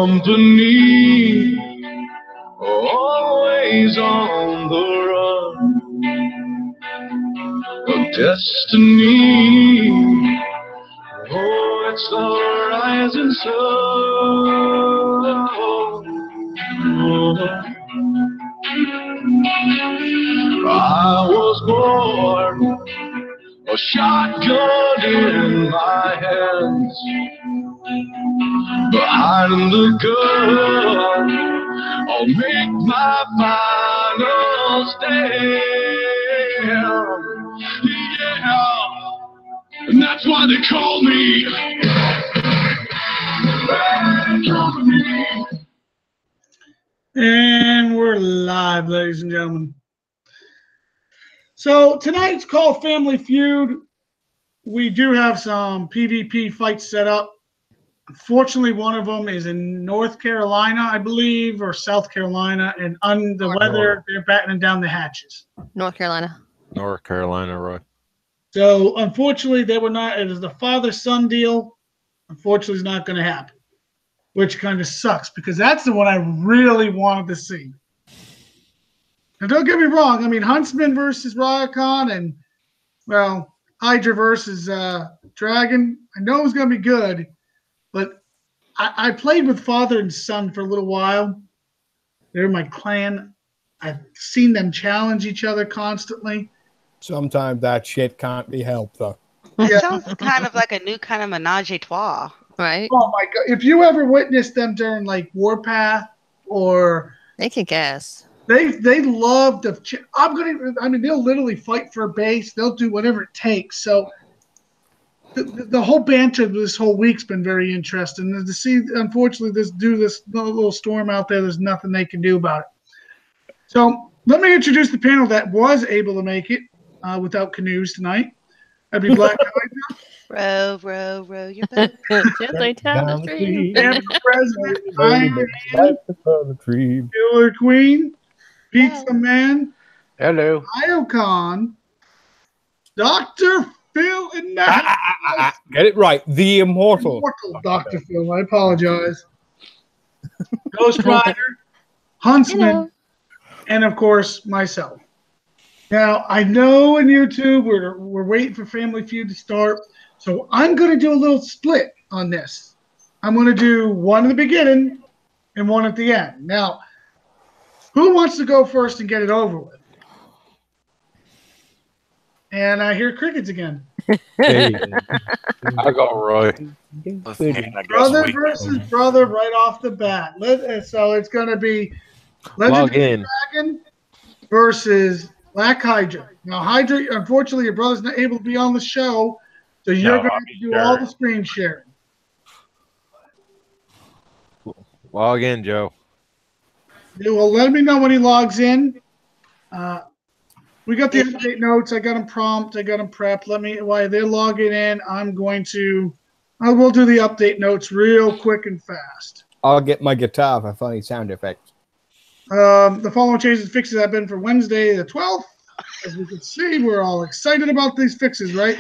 company, always on the run. A destiny, oh, it's the rising sun. I was born, a shotgun in my hands, behind the gun, I'll make my final stand. Yeah, and that's why they call me Bad Company. And we're live, ladies and gentlemen. So tonight's called Family Feud. We do have some PvP fights set up. Unfortunately, one of them is in North Carolina, I believe, or South Carolina, and on the weather, they're battening down the hatches. North Carolina. North Carolina, Roy. So unfortunately, they were not. It is the father-son deal. Unfortunately, it's not going to happen, which kind of sucks because that's the one I really wanted to see. Now, don't get me wrong. I mean, Huntsman versus Rayacon and, well, Hydra versus Dragon. I know it was going to be good, but I played with father and son for a little while. They're my clan. I've seen them challenge each other constantly. Sometimes that shit can't be helped, though. That sounds kind of like a new kind of menage a trois. Right? Oh, my God. If you ever witnessed them during, like, Warpath or... They kick ass. They love to. They'll literally fight for a base. They'll do whatever it takes. So the whole banter this whole week's been very interesting. And to see, unfortunately, this little storm out there. There's nothing they can do about it. So let me introduce the panel that was able to make it without canoes tonight. That'd be Black Hydra. Row, row, row your boat. Gently down the stream. And President Iron tree. Killer Queen. Pizza Man. Hello. Iocon. Dr. Phil in the house. Get it right. The immortal. Dr. Phil. I apologize. Ghost Rider. Huntsman. And, of course, myself. Now, I know in YouTube we're waiting for Family Feud to start, so I'm going to do a little split on this. I'm going to do one in the beginning and one at the end. Now, who wants to go first and get it over with? And I hear crickets again. Hey. I got Roy. Brother versus brother right off the bat. So it's going to be Legendary Dragon versus Black Hydra. Now, Hydra, unfortunately, your brother's not able to be on the show, so you're going to have to do all the screen sharing. Log in, Joe. They will let me know when he logs in. We got the update notes. I got them prompt. I got them prepped. While they're logging in, I will do the update notes real quick and fast. I'll get my guitar for funny sound effects. The following changes and fixes have been for Wednesday the 12th. As we can see, we're all excited about these fixes, right?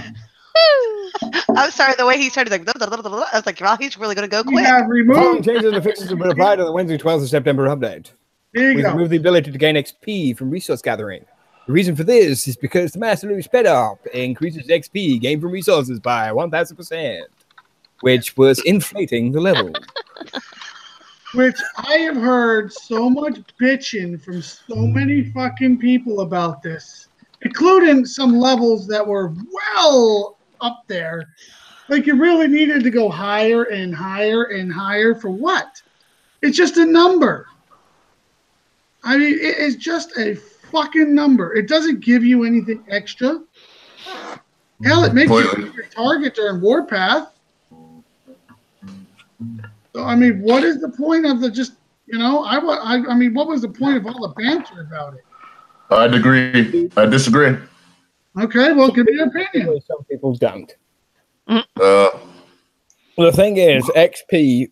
I'm sorry, the way he started like, blah, blah, blah, blah, I was like, well, he's really going to go quick. We have Following removed. changes and fixes have been applied on the Wednesday 12th of September update. There you We go. removed the ability to gain XP from resource gathering. The reason for this is because the Master Loot sped up increases XP gained from resources by 1,000%, which was inflating the level. Which I have heard so much bitching from so many fucking people about this, including some levels that were well up there. Like you really needed to go higher and higher and higher for what? It's just a number. I mean, it's just a fucking number. It doesn't give you anything extra. Hell, it makes you your target during Warpath. So, I mean, what is the point of the just, I mean, what was the point of all the banter about it? I disagree. Okay, well, give me your opinion. Some people don't. Well, the thing is, XP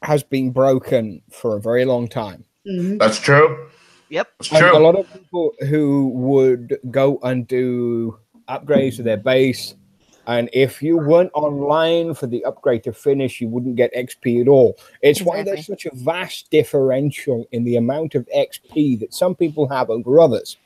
has been broken for a very long time. Mm-hmm. That's true. Yep. That's And true. a lot of people who would go and do upgrades to their base And if you weren't online for the upgrade to finish, you wouldn't get XP at all. It's why there's such a vast differential in the amount of XP that some people have over others.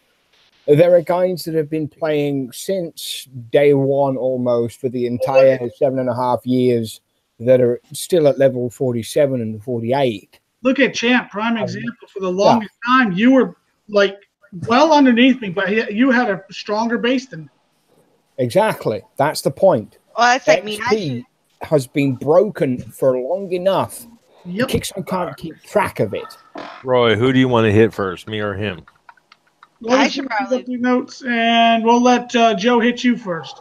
There are guys that have been playing since day one almost for the entire 7.5 years that are still at level 47 and 48. Look at Champ, prime example. For the longest time, you were like well underneath me, but you had a stronger base than me. Exactly. That's the point. Well, that's like XP has been broken for long enough. Yep. Kickstarter can't keep track of it. Roy, who do you want to hit first, me or him? I should probably do notes, and we'll let Joe hit you first.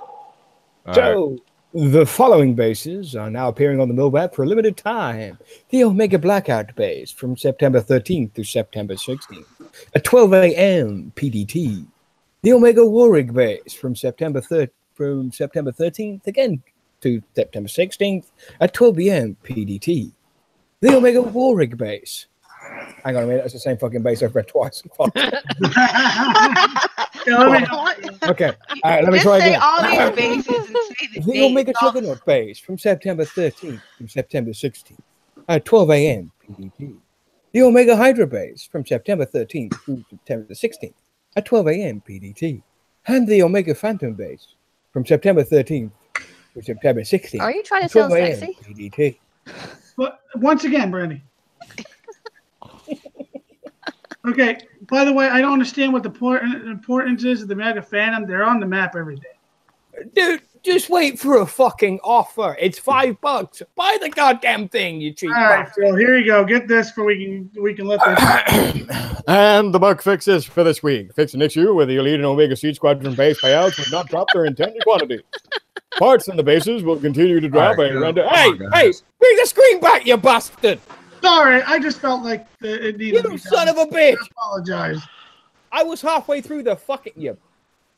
So, the following bases are now appearing on the Millweb for a limited time. The Omega Blackout base from September 13th to September 16th at 12 a.m. PDT. The Omega Warwick base from September 13th again to September 16th at 12 p.m. PDT. The Omega Warwick base. Hang on a minute, that's the same fucking base I've read twice. Okay, let me try again. All these bases and say the Omega Juggernaut base from September 13th to September 16th at 12 a.m. PDT. The Omega Hydra base from September 13th to September 16th at 12 a.m. PDT. And the Omega Phantom base from September 13th to September 16th. Are you trying to sound sexy? PDT. But once again, Brandy. Okay, by the way, I don't understand what the importance is of the Mega Phantom. They're on the map every day. Dude, just wait for a fucking offer. It's $5. Buy the goddamn thing, you cheap. All right, Phil, here you go. Get this for we can let this. And the bug fixes for this week. Fix an issue where the Elite and Omega Seed Squadron base payouts would not drop their intended quantity. Parts in the bases will continue to drop a random. Hey, bring the screen back, you bastard! Sorry, I just felt like it needed to be son done. of a bitch! I apologize. I was halfway through the fucking.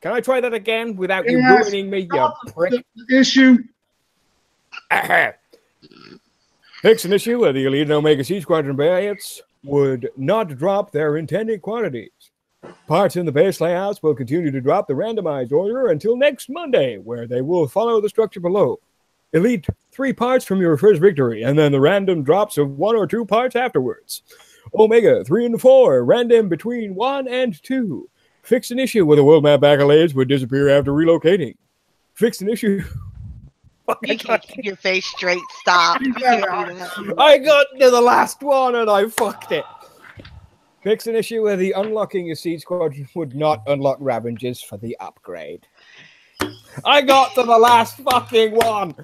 Can I try that again without you ruining me, you prick? Issue. Fix an issue where the Elite and Omega Seed Squadron payouts would not drop their intended quantities. Parts in the base layouts will continue to drop the randomized order until next Monday, where they will follow the structure below. Elite 3 parts from your first victory, and then the random drops of 1 or 2 parts afterwards. Omega 3 and 4, random between 1 and 2. Fix an issue where the world map accolades would disappear after relocating. Fix an issue. You can't keep your face straight. Stop. I got to the last one and I fucked it. Fix an issue where the unlocking a Seed Squadron would not unlock Ravengers for the upgrade. I got to the last fucking one.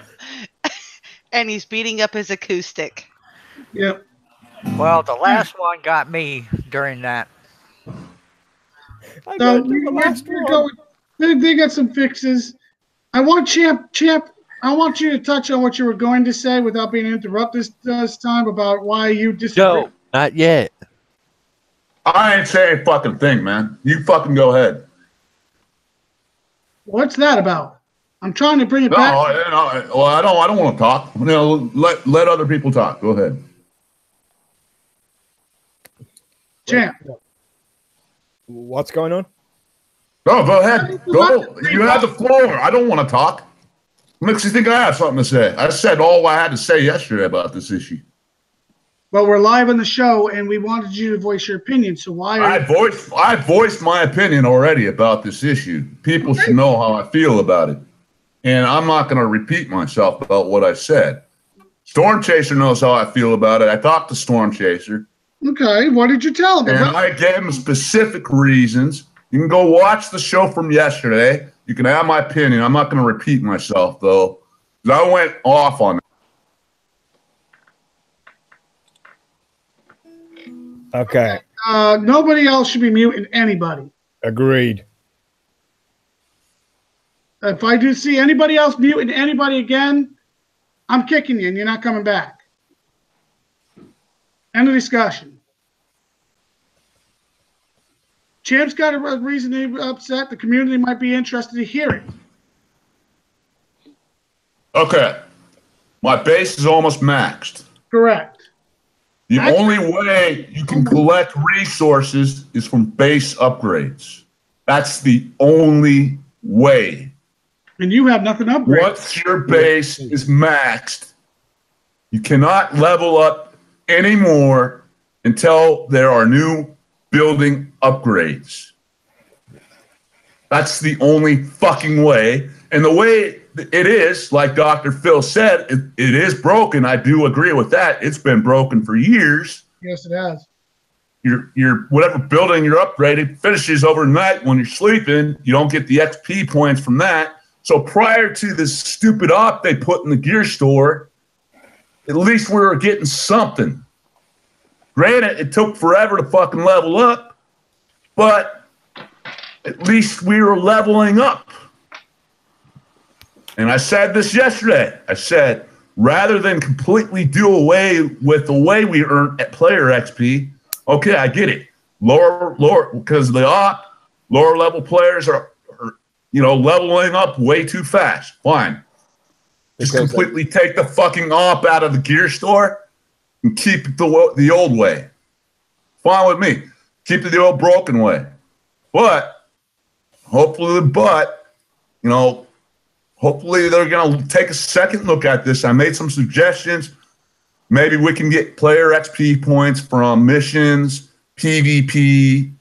And he's beating up his acoustic. Yep. Well, the last one got me during that. So they got some fixes. I want Champ. I want you to touch on what you were going to say without being interrupted this time about why you disagree. No, not yet. I ain't saying a fucking thing, man. You fucking go ahead. What's that about? I'm trying to bring it No, back. well, I don't want to talk. Let other people talk. Go ahead. Champ. What's going on? No, go ahead. Go. You have the floor. I don't want to talk. What makes you think I have something to say? I said all I had to say yesterday about this issue. But we're live on the show, and we wanted you to voice your opinion. So why? I voiced my opinion already about this issue. People should know how I feel about it, and I'm not going to repeat myself about what I said. Storm Chaser knows how I feel about it. I talked to Storm Chaser. Okay, what did you tell him? And I gave him specific reasons. You can go watch the show from yesterday. You can have my opinion. I'm not going to repeat myself, though, because I went off on it. Okay. Nobody else should be muting anybody. Agreed. If I do see anybody else muting anybody again, I'm kicking you and you're not coming back. End of discussion. Champ's got a reason to be upset. The community might be interested to hear it. Okay. My base is almost maxed. Correct. The only way you can collect resources is from base upgrades. That's the only way. And you have nothing to upgrade. Once your base is maxed, you cannot level up anymore until there are new building upgrades. That's the only fucking way. And the way it is, like Dr. Phil said, it is broken. I do agree with that. It's been broken for years. Yes, it has. Your whatever building you're upgrading finishes overnight when you're sleeping. You don't get the XP points from that. So prior to this stupid op they put in the gear store, at least we were getting something. Granted, it took forever to fucking level up, but at least we were leveling up. And I said this yesterday. I said, rather than completely do away with the way we earn player XP, okay, I get it. Lower, because of the op, lower level players are leveling up way too fast. Fine. Just completely take the fucking op out of the gear store and keep it the old way. Fine with me. Keep it the old broken way. But hopefully they're going to take a second look at this. I made some suggestions. Maybe we can get player XP points from missions, PvP,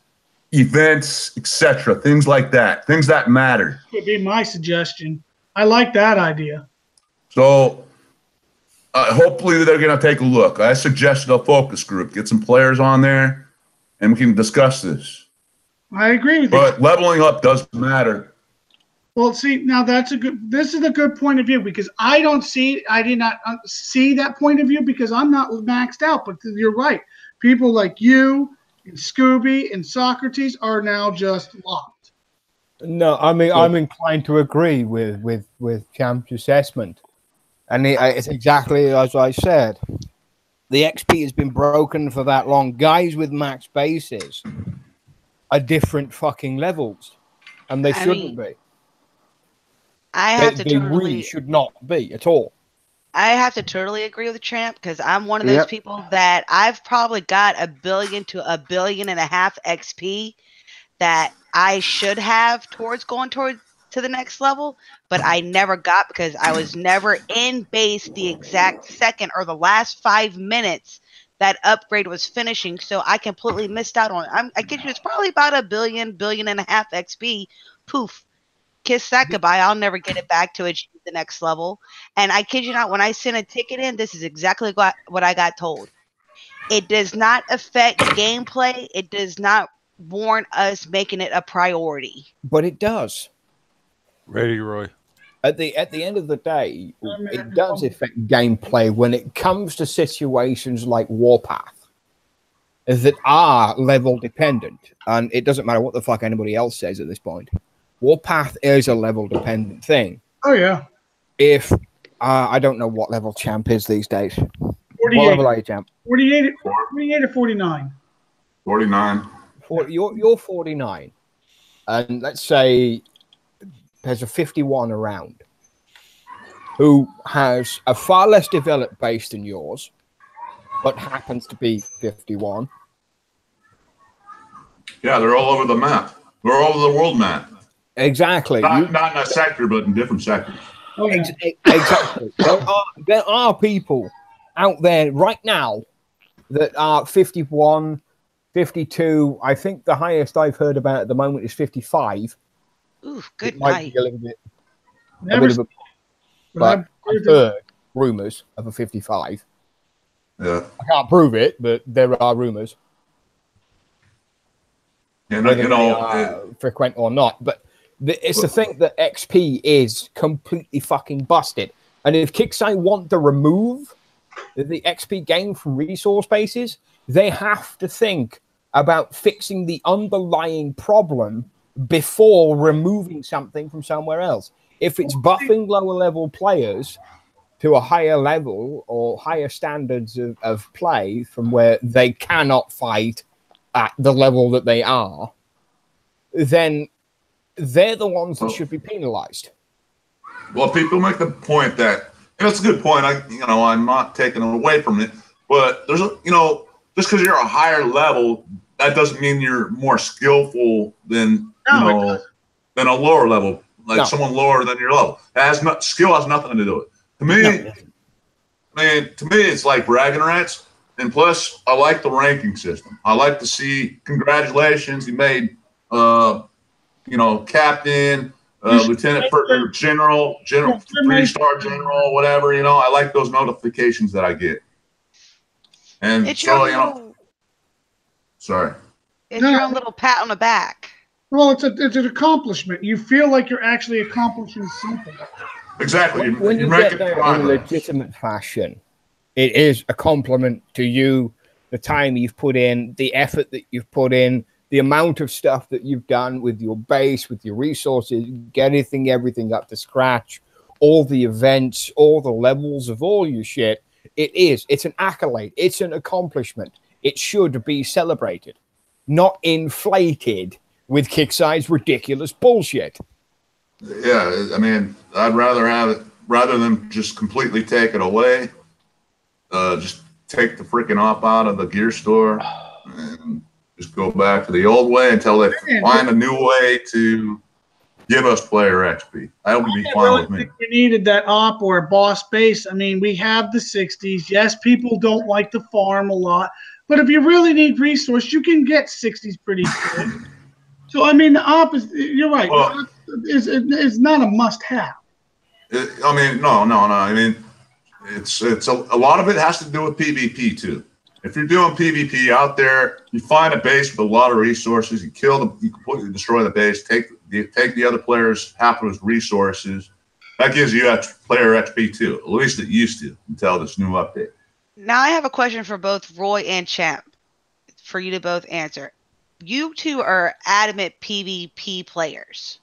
events, etc. Things like that. Things that matter. Would be my suggestion. I like that idea. So hopefully they're going to take a look. I suggested a focus group. Get some players on there, and we can discuss this. I agree with you. But leveling up does matter. Well, see, now this is a good point of view because I did not see that point of view because I'm not maxed out. But you're right. People like you and Scooby and Socrates are now just locked. No, I mean, I'm inclined to agree with Champ's assessment. And it's exactly as I said. The XP has been broken for that long. Guys with max bases are different fucking levels. And they shouldn't be. They really should not be at all. I have to totally agree with Champ because I'm one of those people that I've probably got 1 billion to 1.5 billion XP that I should have towards to the next level, but I never got because I was never in base the exact second or the last 5 minutes that upgrade was finishing. So I completely missed out on it. I kid you, it's probably about 1 billion, 1.5 billion XP. Poof. Kiss that goodbye. I'll never get it back to achieve the next level. And I kid you not, when I sent a ticket in, this is exactly what I got told. It does not affect gameplay. It does not warrant us making it a priority. But it does. Ready, Roy. At the end of the day, it does affect gameplay when it comes to situations like Warpath that are level dependent. And it doesn't matter what the fuck anybody else says at this point. Warpath is a level dependent thing. Oh, yeah. If I don't know what level Champ is these days. 48. What level are you, Champ? 48 or 49. 49. You're 49. And let's say there's a 51 around who has a far less developed base than yours, but happens to be 51. Yeah, they're all over the map. They're all over the world map. Exactly. Not in a sector, but in different sectors. Exactly. There are people out there right now that are 51, 52. I think the highest I've heard about at the moment is 55. Ooh, good might night. be a little bit. But I've heard rumors of a 55. Yeah. I can't prove it, but there are rumors. And whether they are frequent or not. But it's the thing that XP is completely fucking busted. And if Kixeye want to remove the XP gain from resource bases, they have to think about fixing the underlying problem before removing something from somewhere else. If it's buffing lower level players to a higher level or higher standards of play from where they cannot fight at the level that they are, then they're the ones that should be penalized. Well, people make the point that, and it's a good point. I'm not taking it away from it, but there's just because you're a higher level, that doesn't mean you're more skillful than than a lower level like someone lower than your level. Skill has nothing to do with it. To me, it's like bragging rights. And plus, I like the ranking system. I like to see congratulations, he made, captain, lieutenant, general, 3-star general, whatever. I like those notifications that I get. And it's so, sorry. It's your own little pat on the back. Well, it's an accomplishment. You feel like you're actually accomplishing something. Exactly. When you get there in a legitimate fashion, it is a compliment to you, the time you've put in, the effort that you've put in, the amount of stuff that you've done with your base, with your resources, getting everything up to scratch, all the events, all the levels of all your shit. It's an accolade. It's an accomplishment. It should be celebrated, not inflated with Kicksai's ridiculous bullshit. Yeah, I mean, I'd rather have it, rather than just completely take it away, just take the freaking op out of the gear store and just go back to the old way until they find a new way to give us player XP. That would be fine with me. We needed that op or a boss base. I mean, we have the 60s. Yes, people don't like to farm a lot, but if you really need resource, you can get 60s pretty good. So, I mean, the op is, you're right, well, is not a must-have. No. I mean, it's a lot of it has to do with PvP too. If you're doing PvP out there, you find a base with a lot of resources, you completely destroy the base, take the other players half of his resources. That gives you player XP too. At least it used to until this new update. Now I have a question for both Roy and Champ, for you to both answer. You two are adamant PvP players.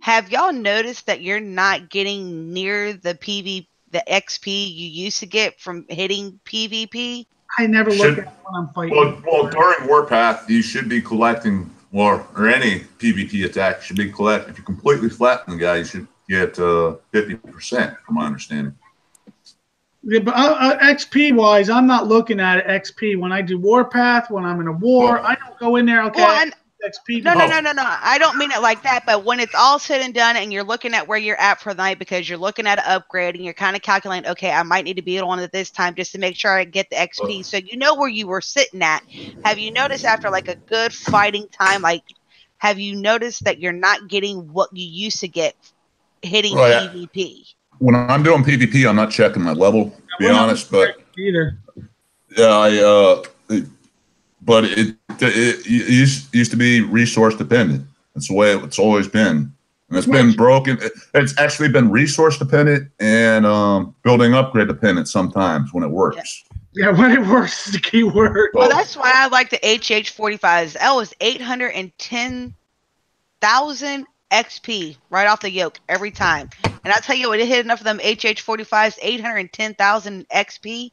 Have y'all noticed that you're not getting near the XP you used to get from hitting PvP? I never look at it when I'm fighting. Well, during Warpath, you should be collecting, or any PvP attack should be collecting. If you completely flatten the guy, you should get 50%, from my understanding. Yeah, but XP wise, I'm not looking at it XP. When I do Warpath, when I'm in a war, I don't go in there, okay, well, XP. No. I don't mean it like that. But when it's all said and done and you're looking at where you're at for the night because you're looking at an upgrade and you're kind of calculating, okay, I might need to be on it this time just to make sure I get the XP. So you know where you were sitting at. Have you noticed after like a good fighting time, like, have you noticed that you're not getting what you used to get hitting PvP? When I'm doing PvP, I'm not checking my level, to be honest, but either. Yeah, but it used to be resource dependent. That's the way it's always been. And it's been broken. It's actually been resource dependent and building upgrade dependent sometimes when it works. Yeah, when it works is the key word. Well, that's why I like the HH45s. That was 810,000 XP right off the yoke every time. And I'll tell you, when it hit enough of them HH45s, 810,000 XP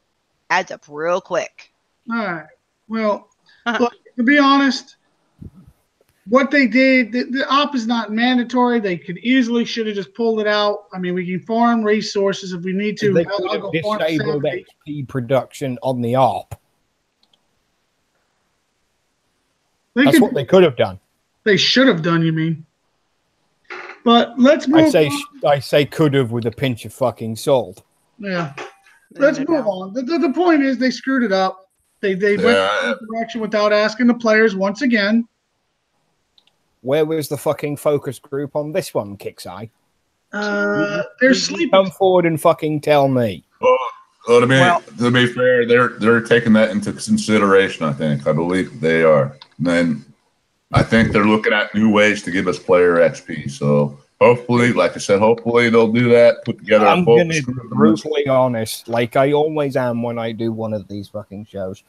adds up real quick. All right. Well, look, to be honest, what they did, the op is not mandatory. They should have just pulled it out. I mean, we can farm resources if we need to. They could have disabled XP production on the op. That's what they could have done. They should have done, you mean? But let's move on. I say could have with a pinch of fucking salt. Yeah. Let's move on. The point is they screwed it up. They went in direction without asking the players once again. Where was the fucking focus group on this one, Kicksai? They're sleeping. Come forward and fucking tell me. To be fair, they're taking that into consideration. I believe they are. And then I think they're looking at new ways to give us player XP. So hopefully, like I said, hopefully they'll do that. Put together. I'm going to be brutally honest, like I always am when I do one of these fucking shows.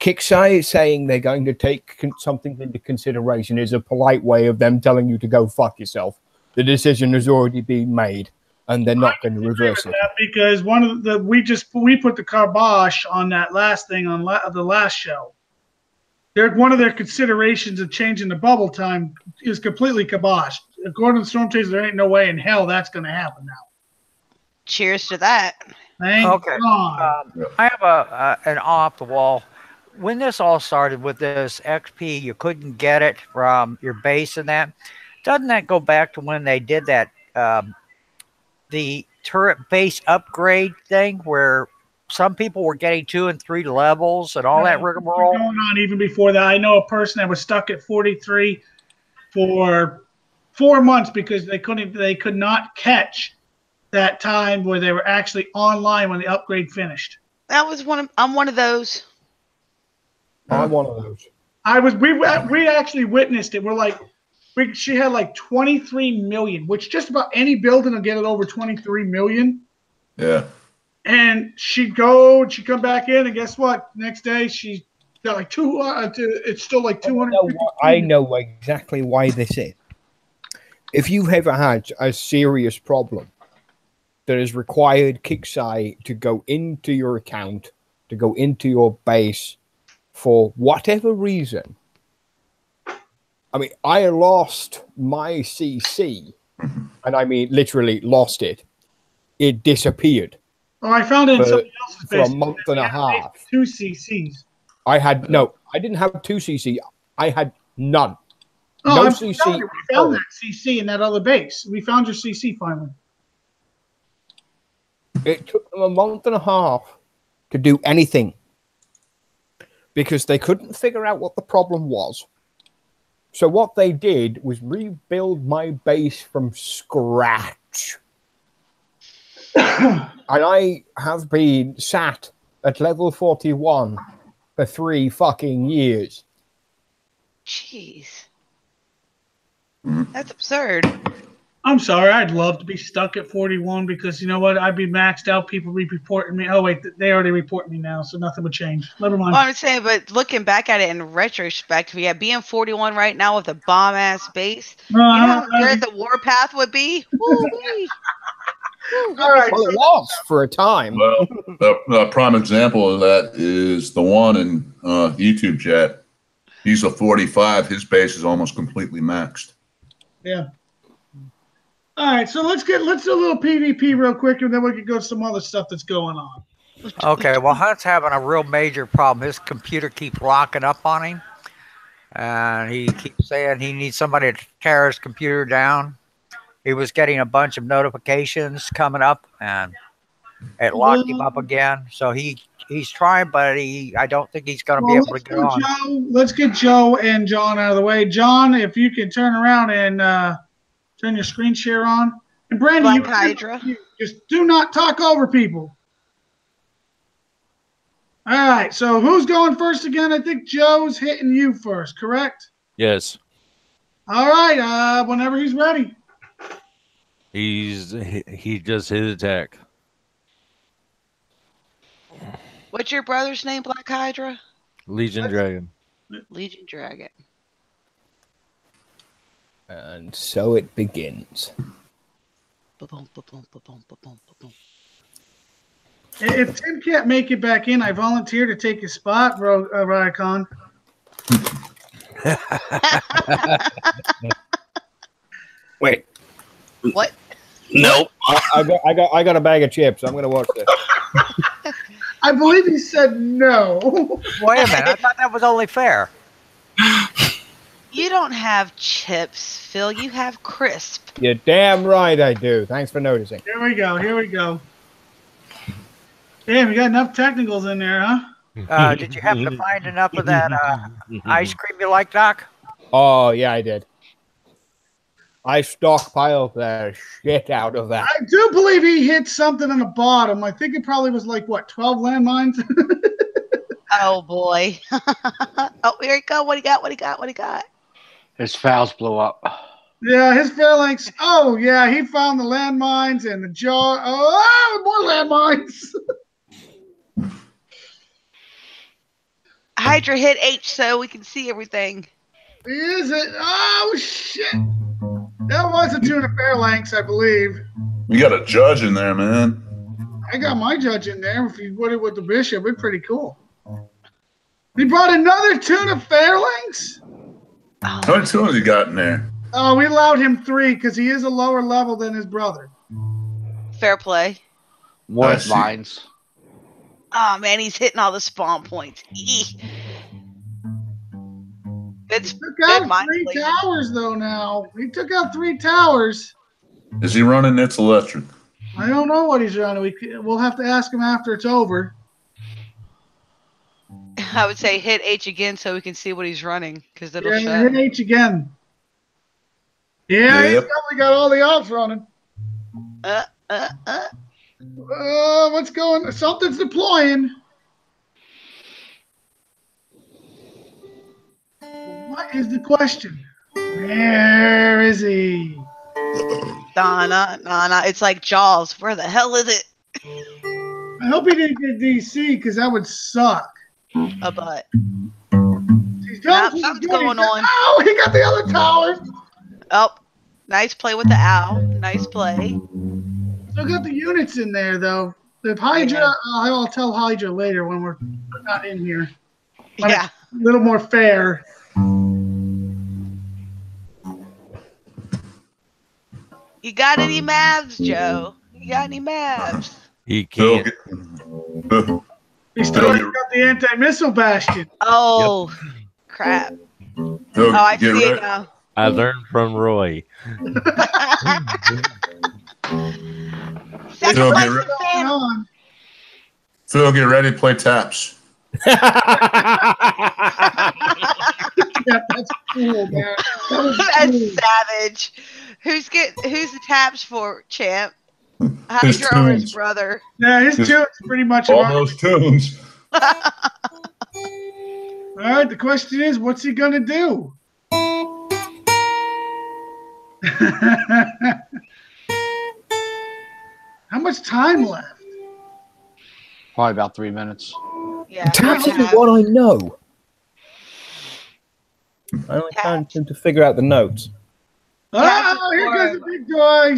Kicksai is saying they're going to take something into consideration is a polite way of them telling you to go fuck yourself. The decision has already been made, and they're not going to reverse it. Because we put the kibosh on that last thing on the last show. One of their considerations of changing the bubble time is completely kiboshed. According to Storm Chaser, there ain't no way in hell that's going to happen now. Cheers to that. Thank God. I have an off the wall. When this all started with this XP, you couldn't get it from your base and that. Doesn't that go back to when they did that the turret base upgrade thing where some people were getting 2 and 3 levels and all that rigmarole? Going on even before that. I know a person that was stuck at 43 for 4 months because they could not catch that time where they were actually online when the upgrade finished. That was I'm one of those. I'm one of those. We actually witnessed it. We're like, she had like 23 million, which just about any building will get it over 23 million. Yeah. And she'd come back in, and guess what? Next day she got like it's still like 200. I know exactly why this is. If you've ever had a serious problem that has required Kixeye to go into your account, to go into your base for whatever reason. I mean, I lost my CC, and I mean literally lost it. It disappeared. Oh, I found it in somebody else's for base. a month and a half. 2 CCs. I didn't have 2 CC. I had none. Oh, no CC. CC. We found that CC in that other base. We found your CC finally. It took them a month and a half to do anything because they couldn't figure out what the problem was. So what they did was rebuild my base from scratch. And I have been sat at level 41 for 3 fucking years. Jeez. That's absurd. I'm sorry. I'd love to be stuck at 41 because you know what? I'd be maxed out. People reporting me. Oh, wait. They already report me now, so nothing would change. Never mind. Well, I'm saying, but looking back at it in retrospect, being 41 right now with a bomb-ass base, you know how good the warpath would be? Woo-wee. All right. Well, it was for a time. Well, a prime example of that is the one in YouTube chat. He's a 45. His base is almost completely maxed. Yeah. All right, so let's do a little PvP real quick, and then we can go to some other stuff that's going on. Okay, well, Hunt's having a real major problem. His computer keeps locking up on him, and he keeps saying he needs somebody to tear his computer down. He was getting a bunch of notifications coming up, and it locked him up again. So he's trying, but I don't think he's going to be able to get on. Let's get Joe and John out of the way. John, if you can turn around and turn your screen share on. And Brandy, Hydra. You just do not talk over people. All right, so who's going first again? I think Joe's hitting you first, correct? Yes. All right, whenever he's ready. He just hit attack. What's your brother's name, Black Hydra? Legion Dragon. Legion Dragon. And so it begins. If Tim can't make it back in, I volunteer to take his spot, Ryacon. Wait. What? Nope. I got a bag of chips. I'm gonna watch this. I believe he said no. Wait a minute. I thought that was only fair. You don't have chips, Phil. You have crisp. You're damn right I do. Thanks for noticing. Here we go. Damn, we got enough technicals in there, huh? Did you have to find enough of that ice cream you like, Doc? Oh, yeah, I did. I stockpiled the shit out of that. I do believe he hit something on the bottom. I think it probably was like, 12 landmines? Oh, boy. Oh, here he go. What he got? His fouls blew up. Yeah, his phalanx. Oh, yeah, he found the landmines and the jar. Oh, more landmines. Hydra hit H so we can see everything. Is it? Oh, shit. That was a tuna phalanx, I believe. We got a judge in there, man. I got my judge in there. If you put it with the bishop, it's pretty cool. He brought another tuna phalanx? How many tunas you got in there? Oh, we allowed him 3 because he is a lower level than his brother. Fair play. What lines? Oh, man, he's hitting all the spawn points. Eek. It's Took out good mind 3 Legion. towers though. Now he took out 3 towers. Is he running It's Electric? I don't know what he's running. We'll have to ask him after it's over. I would say hit H again so we can see what he's running because it'll Yeah, show. hit H again. Yeah, he's Yep. probably got all the ops running. What's going? Something's deploying. What is the question? Where is he? Nah. It's like Jaws. Where the hell is it? I hope he didn't get DC because that would suck. A butt. He's Nah, done. something's going on. Oh, he got the other tower. Oh, nice play with the owl. Nice play. Still got the units in there though. The Hydra, Yeah. I'll tell Hydra later when we're not in here. When Yeah. it's a little more fair. You got any Mavs, Joe? You got any Mavs? He Phil, can't. He still got the anti-missile bastion. Oh, crap. Phil, Oh, I get see it ready. now. I learned from Roy. Second Phil, place get to re- Hang Phantom. on. Phil, get ready to play taps. Yeah, that's cool, man. That was That's cool. savage. Who's the taps for, champ? His Hydra or his tunes. brother? Yeah, his tune's pretty much All about. those tunes. All right, the question is, what's he gonna do? How much time left? Probably about 3 minutes. Yeah. Taps Taps. isn't what I know. I only can't seem to figure out the notes. Oh, here goes the big guy.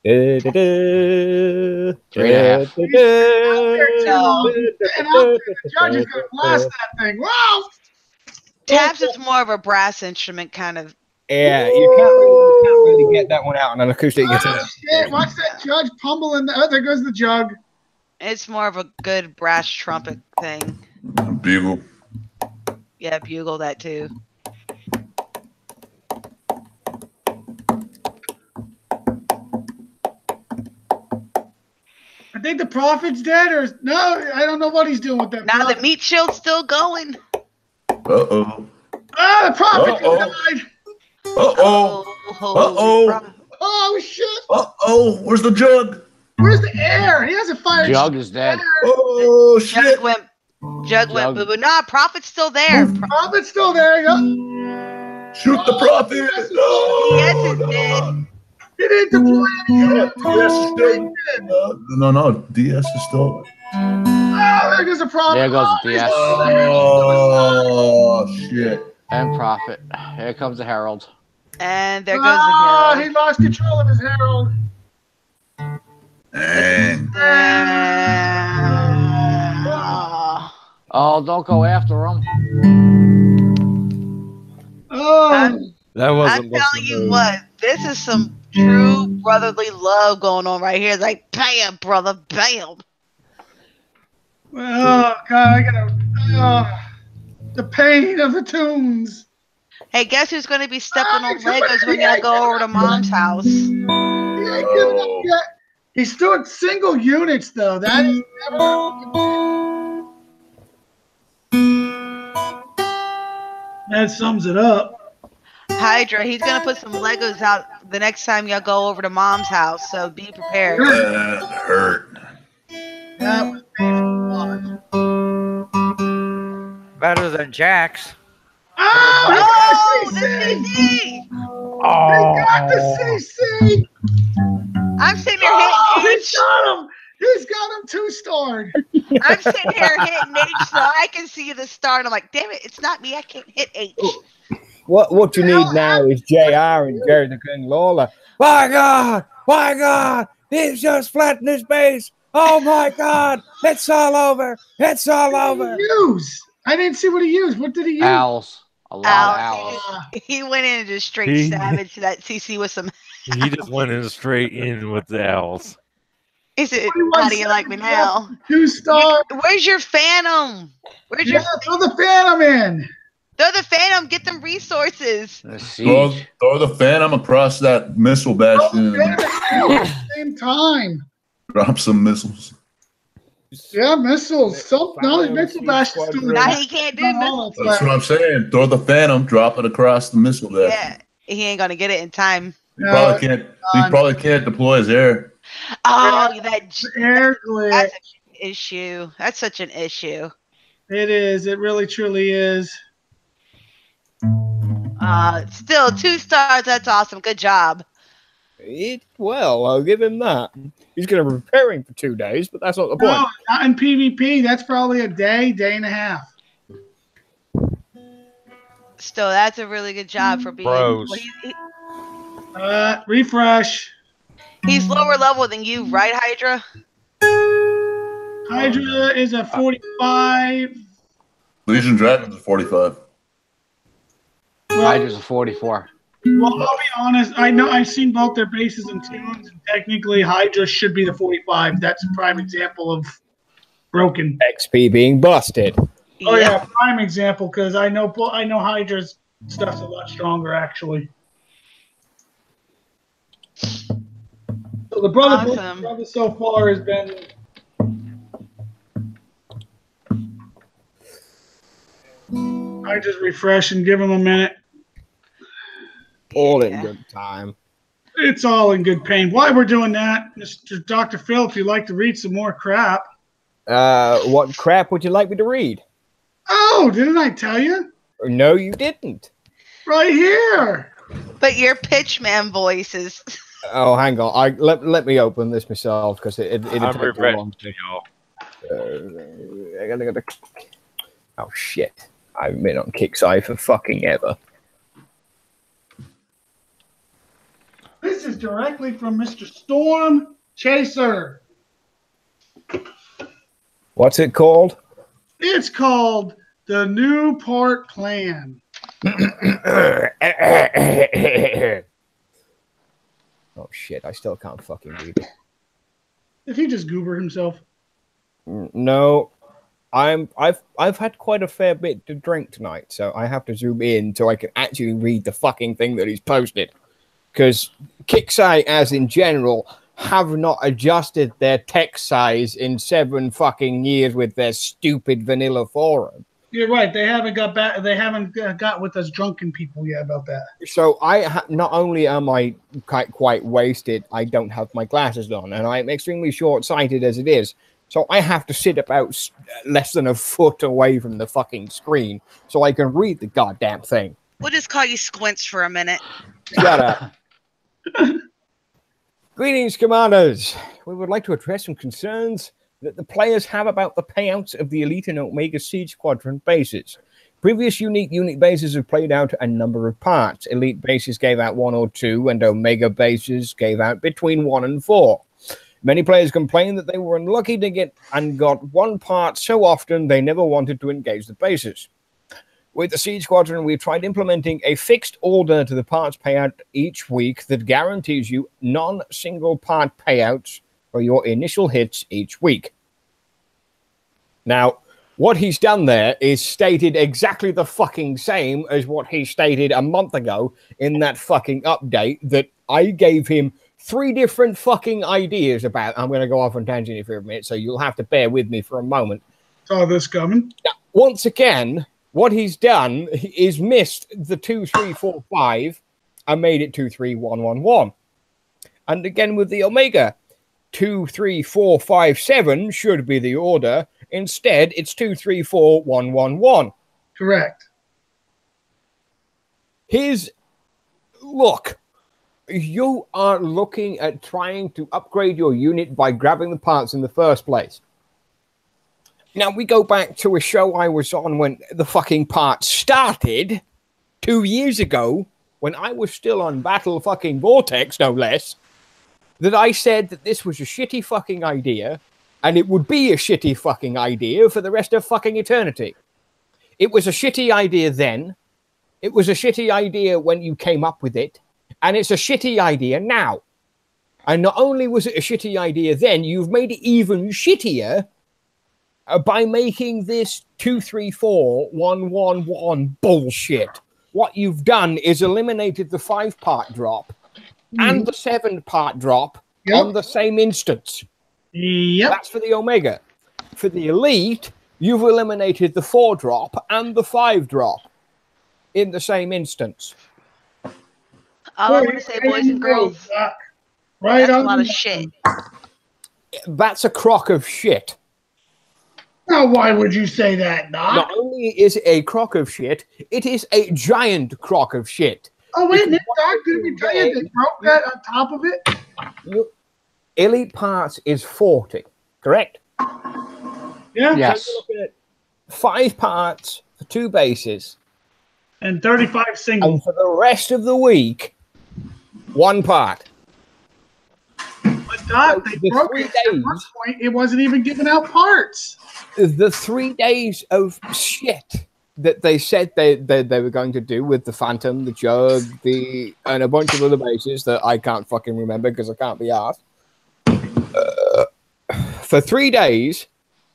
Da-da-da. 3.5. And out there, the judge is gonna blast that thing. Wow! Taps is more of a brass instrument kind of. Yeah, you can't really get that one out on an acoustic guitar. Oh, shit, watch that judge pummel oh, there goes the jug. It's more of a good brass trumpet thing. Bugle. Yeah, bugle that too. I think the prophet's dead, or no, I don't know what he's doing with that. Now the prophet. meat shield's still going. Uh-oh. Ah, the prophet Uh-oh. died. Uh-oh. Uh-oh. Oh shit! Uh-oh. Where's the jug? Where's the air? He hasn't fired. Jug is dead. Oh, shit. Jug went boo boo. Nah, prophet's still there. Prophet's still there. Yeah. Shoot the prophet. No. Yes, it's no. dead. He didn't deploy any. DS is still. No. DS is still. Oh, there goes the prophet. There goes the DS. Oh, shit. And Prophet. Here comes the Herald. And there goes Oh, the he hero. lost control of his herald. And Oh, don't go after him. Oh, That I'm wasn't telling you what, this is some true brotherly love going on right here. It's like, bam, brother, bam. oh God, the pain of the tunes. Hey, guess who's going to be stepping on somebody- Legos when y'all go over to mom's house? He ain't giving up yet. He's still at single units though. That is never. That sums it up. Hydra, he's going to put some Legos out the next time y'all go over to mom's house, so be prepared. that hurt. That was painful. Better than Jack's. Oh, he the got the CC. CC! He got the CC. I'm sitting here Oh, hitting he's H. got him. He's got him 2-starred. I'm sitting here hitting H so I can see the star, and I'm like, damn it, it's not me. I can't hit H. What you need now is JR and Jerry the King Lawler. My God, he's just flattened his base. Oh my God, it's all over. It's all over. Use. I didn't see what he used. What did he use? Owls. A lot of owls. He went in and just straight He- savage to that CC with some. He just went in straight in with the owls. He said, What he wants how do you like me now? 2-star. Where's your Phantom? Where's your Yeah, throw the Phantom in. Throw the Phantom. Get them resources. The siege. Throw the Phantom across that missile bastion and At the same time. drop some missiles. Yeah, missiles. No, missile bash is still Now he can't do missiles. That's what I'm saying. Throw the Phantom, drop it across the missile bastion. Yeah, he ain't gonna get it in time. He probably can't deploy his air. Oh, that air glitch. That's an issue. That's such an issue. It is. It really, truly is. Still 2 stars. That's awesome. Good job. Well, I'll give him that. He's going to be preparing for 2 days, but that's not the point. No, not in PvP. That's probably a day and a half. Still, that's a really good job for being. Bros. Refresh. He's lower level than you, right, Hydra? Hydra is a 45. Legion Dragon's a 45. Hydra's a 44. Well, I'll be honest. I know I've seen both their bases and tunes, and technically Hydra should be the 45. That's a prime example of broken. XP being busted. Oh yeah, prime example, because I know Hydra's stuff's a lot stronger actually. So the brother so far has been. I just refresh and give him a minute. All in good time. It's all in good pain. While we're doing that, Mr. Dr. Phil, if you'd like to read some more crap. What crap would you like me to read? Oh, didn't I tell you? No, you didn't. Right here. But your pitchman voices. Oh, hang on. Let me open this myself because it'll take too long. Oh shit! I haven't been on Kickside for fucking ever. This is directly from Mr. Storm Chaser. What's it called? It's called the Newport Plan. Oh shit! I still can't fucking read it. Did he just goober himself? No, I've had quite a fair bit to drink tonight, so I have to zoom in so I can actually read the fucking thing that he's posted. Because Kicksai, as in general, have not adjusted their text size in 7 fucking years with their stupid vanilla forum. You're right. They haven't got back. They haven't got with us drunken people yet about that. So not only am I quite wasted, I don't have my glasses on, and I'm extremely short-sighted as it is. So I have to sit about less than a foot away from the fucking screen so I can read the goddamn thing. We'll just call you Squints for a minute. Shut up. Greetings, commanders. We would like to address some concerns that the players have about the payouts of the Elite and Omega Siege Squadron bases. Previous unique unit bases have played out a number of parts. Elite bases gave out 1 or 2, and Omega bases gave out between 1 and 4. Many players complained that they were unlucky to got 1 part so often they never wanted to engage the bases. With the Siege Squadron, we've tried implementing a fixed order to the parts payout each week that guarantees you non-single part payouts for your initial hits each week. Now, what he's done there is stated exactly the fucking same as what he stated a month ago in that fucking update that I gave him 3 different fucking ideas about. I'm going to go off on tangent here for a minute, so you'll have to bear with me for a moment. Saw this coming. Now, once again, what he's done is missed the 2, 3, 4, 5 and made it 2, 3, 1, 1, 1. And again with the Omega, 2, 3, 4, 5, 7 should be the order. Instead, it's 2, 3, 4, 1, 1, 1. Correct. Look, you are looking at trying to upgrade your unit by grabbing the parts in the first place. Now, we go back to a show I was on when the fucking parts started 2 years ago, when I was still on Battle fucking Vortex, no less, that I said that this was a shitty fucking idea, and it would be a shitty fucking idea for the rest of fucking eternity. It was a shitty idea then, it was a shitty idea when you came up with it, and it's a shitty idea now. And not only was it a shitty idea then, you've made it even shittier by making this 2-3-4-1-1-1 bullshit. What you've done is eliminated the 5-part drop and the 7-part drop on the same instance. Yep. That's for the Omega. For the Elite, you've eliminated the 4 drop and the 5 drop in the same instance. All I want to say, boys and girls, right, that's a lot of shit. That's a crock of shit. Now, why would you say that, Doc? Not only is it a crock of shit, it is a giant crock of shit. Oh, wait a minute, Doc. Did we tell you they broke that on top of it? Elite parts is 40, correct? Yeah. Yes. So you're looking at 5 parts for 2 bases. And 35 singles. And for the rest of the week, 1 part. But Doc, they broke it. At one point, it wasn't even giving out parts. The 3 days of shit that they said they were going to do with the Phantom, the Jug, and a bunch of other bases that I can't fucking remember because I can't be asked. For 3 days,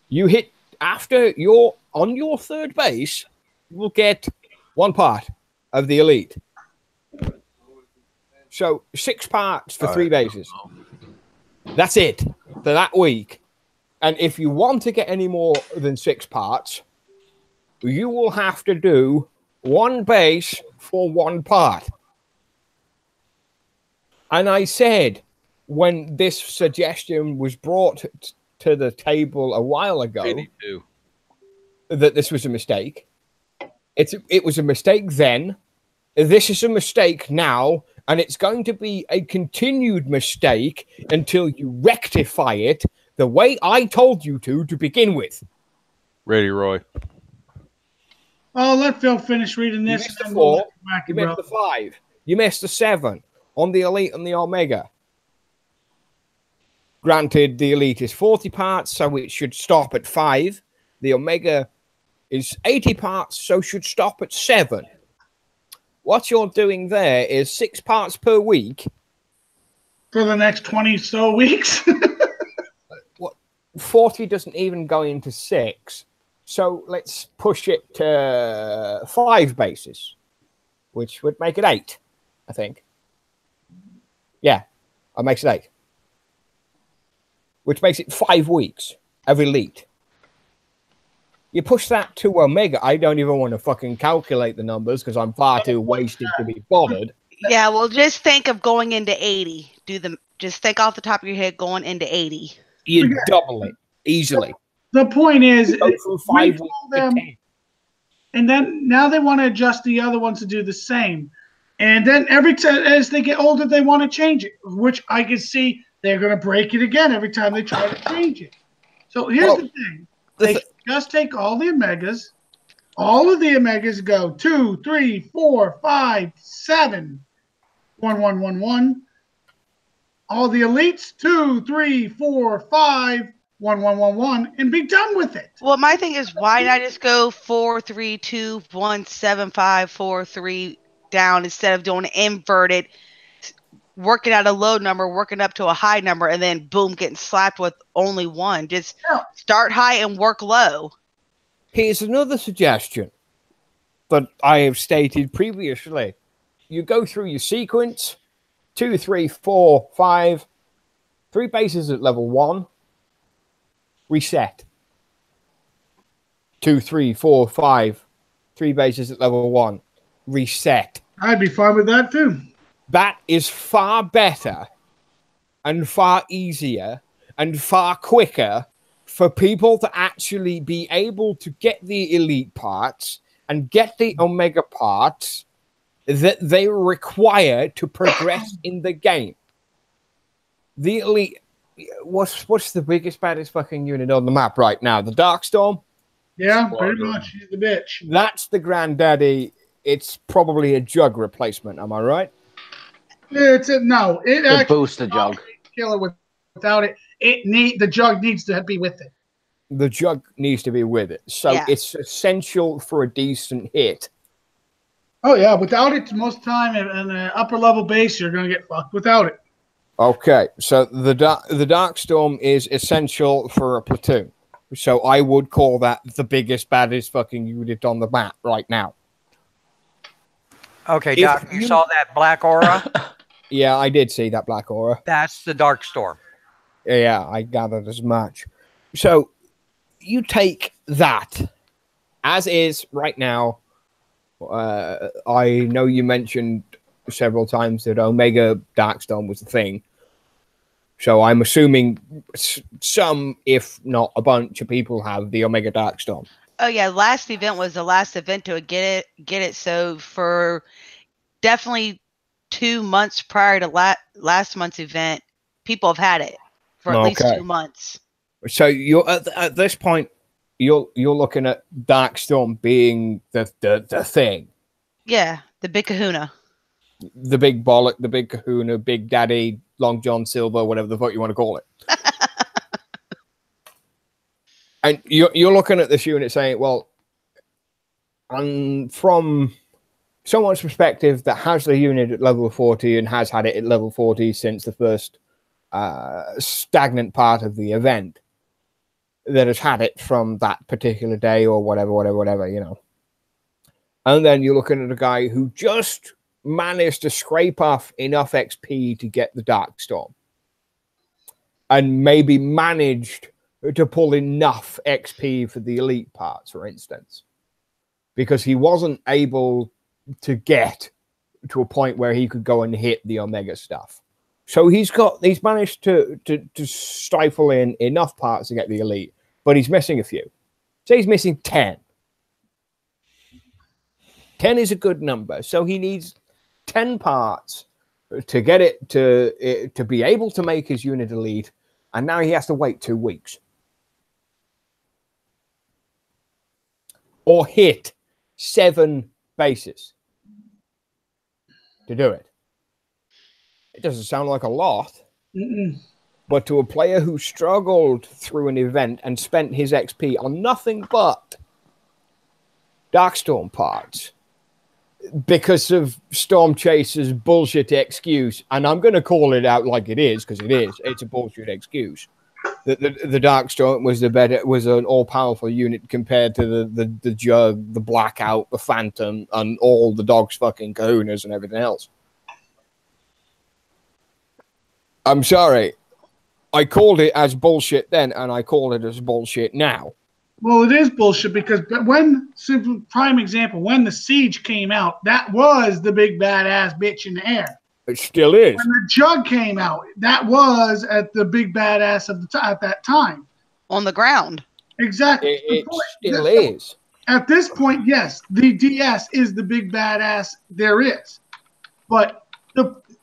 you hit after you're on your 3rd base, you will get 1 part of the Elite. So 6 parts for 3 bases. That's it for that week. And if you want to get any more than 6 parts, you will have to do 1 base for 1 part. And I said, when this suggestion was brought to the table a while ago, that this was a mistake. It was a mistake then. This is a mistake now, and it's going to be a continued mistake until you rectify it the way I told you to begin with. Ready, Roy. Oh, let Phil finish reading this. You missed the 4, you missed the 5, you missed the 7 on the Elite and the Omega. Granted, the Elite is 40 parts, so it should stop at 5. The Omega is 80 parts, so should stop at 7. What you're doing there is 6 parts per week. For the next 20 so weeks? 40 doesn't even go into 6. So let's push it to 5 bases, which would make it 8, I think. Yeah, that makes it 8. Which makes it 5 weeks of Elite. You push that to Omega. I don't even want to fucking calculate the numbers because I'm far too wasted to be bothered. Yeah, well, just think of going into 80. Just think off the top of your head going into 80. You double it easily. The point is, you go from 5 weeks to 10. And then now they want to adjust the other ones to do the same. And then every time as they get older, they want to change it, which I can see they're going to break it again every time they try to change it. So here's the thing. They just take all the Omegas. All of the Omegas go 2, 3, 4, 5, 7, 1, 1, 1, 1. All the Elites 2, 3, 4, 5, 1, 1, 1, 1, and be done with it. Well, my thing is, why not just go 4, 3, 2, 1, 7, 5, 4, 3 down instead of doing inverted, working at a low number, working up to a high number, and then boom, getting slapped with only 1. Just start high and work low. Here's another suggestion that I have stated previously. You go through your sequence, 2, 3, 4, 5, 3 bases at level 1, reset. 2, 3, 4, 5, 3 bases at level 1, reset. I'd be fine with that too. That is far better and far easier and far quicker for people to actually be able to get the Elite parts and get the Omega parts that they require to progress in the game. The Elite, what's the biggest, baddest fucking unit on the map right now? The Darkstorm? Yeah, pretty much. She's the bitch. That's the granddaddy. It's probably a Jug replacement, am I right? It's no. It to actually boost the Jug. Killer without it. The Jug needs to be with it. The Jug needs to be with it. So it's essential for a decent hit. Oh, yeah. Without it, most time in an upper level base, you're going to get fucked without it. Okay. So the Darkstorm is essential for a platoon. So I would call that the biggest, baddest fucking unit on the map right now. Okay, Doc, you saw that black aura? Yeah, I did see that black aura. That's the Dark Storm. Yeah, I gathered as much. So you take that as is right now. I know you mentioned several times that Omega Darkstorm was the thing. So I'm assuming some, if not a bunch of people, have the Omega Darkstorm. Oh yeah, last event was the last event to get it. So for definitely 2 months prior to last month's event, people have had it for at least 2 months. So you're at this point, you're looking at Darkstorm being the thing. Yeah, the big kahuna. The big bollock, the big kahuna, big daddy, Long John Silver, whatever the fuck you want to call it. And you're looking at this unit saying, well, and from someone's perspective that has the unit at level 40 and has had it at level 40 since the first stagnant part of the event, that has had it from that particular day or whatever, you know. And then you're looking at a guy who just managed to scrape off enough XP to get the Darkstorm. And maybe managed to pull enough XP for the elite parts, for instance. Because he wasn't able to get to a point where he could go and hit the Omega stuff. So he's managed to stifle in enough parts to get the elite, but he's missing a few. So he's missing 10. 10 is a good number. So he needs 10 parts to get it to be able to make his unit elite, and now he has to wait 2 weeks. Or hit 7 bases to do it. It doesn't sound like a lot. But to a player who struggled through an event and spent his XP on nothing but Darkstorm parts because of Storm Chaser's bullshit excuse, and I'm going to call it out like it is, because it's a bullshit excuse, that the Darkstorm was an all-powerful unit compared to the Jug, the Blackout, the Phantom, and all the dog's fucking kahunas and everything else. I'm sorry. I called it as bullshit then, and I call it as bullshit now. Well, it is bullshit because when, prime example, when the Siege came out, that was the big badass bitch in the air. It still is. When the Jug came out, that was at the big badass of at that time. On the ground. Exactly. It still is. At this point, yes, the DS is the big badass there is. But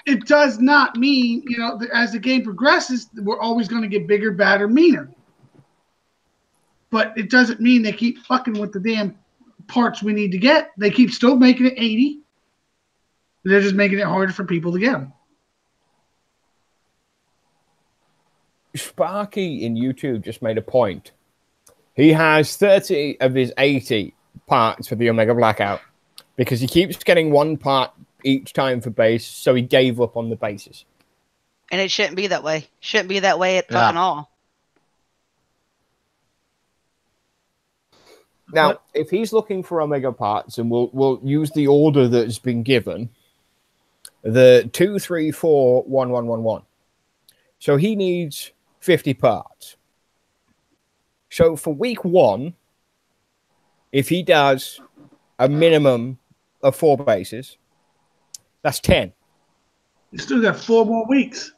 it does not mean, you know, as the game progresses, we're always going to get bigger, badder, meaner. But it doesn't mean they keep fucking with the damn parts we need to get. They keep still making it 80. They're just making it harder for people to get them. Sparky in YouTube just made a point. He has 30 of his 80 parts for the Omega Blackout because he keeps getting one part each time for base, so he gave up on the bases. And it shouldn't be that way. Shouldn't be that way at fucking all. Now, if he's looking for Omega parts, and we'll use the order that's been given, the 2, 3, 4, 1, 1, 1, 1. So he needs 50 parts. So for week 1, if he does a minimum of 4 bases, that's 10. You still got 4 more weeks.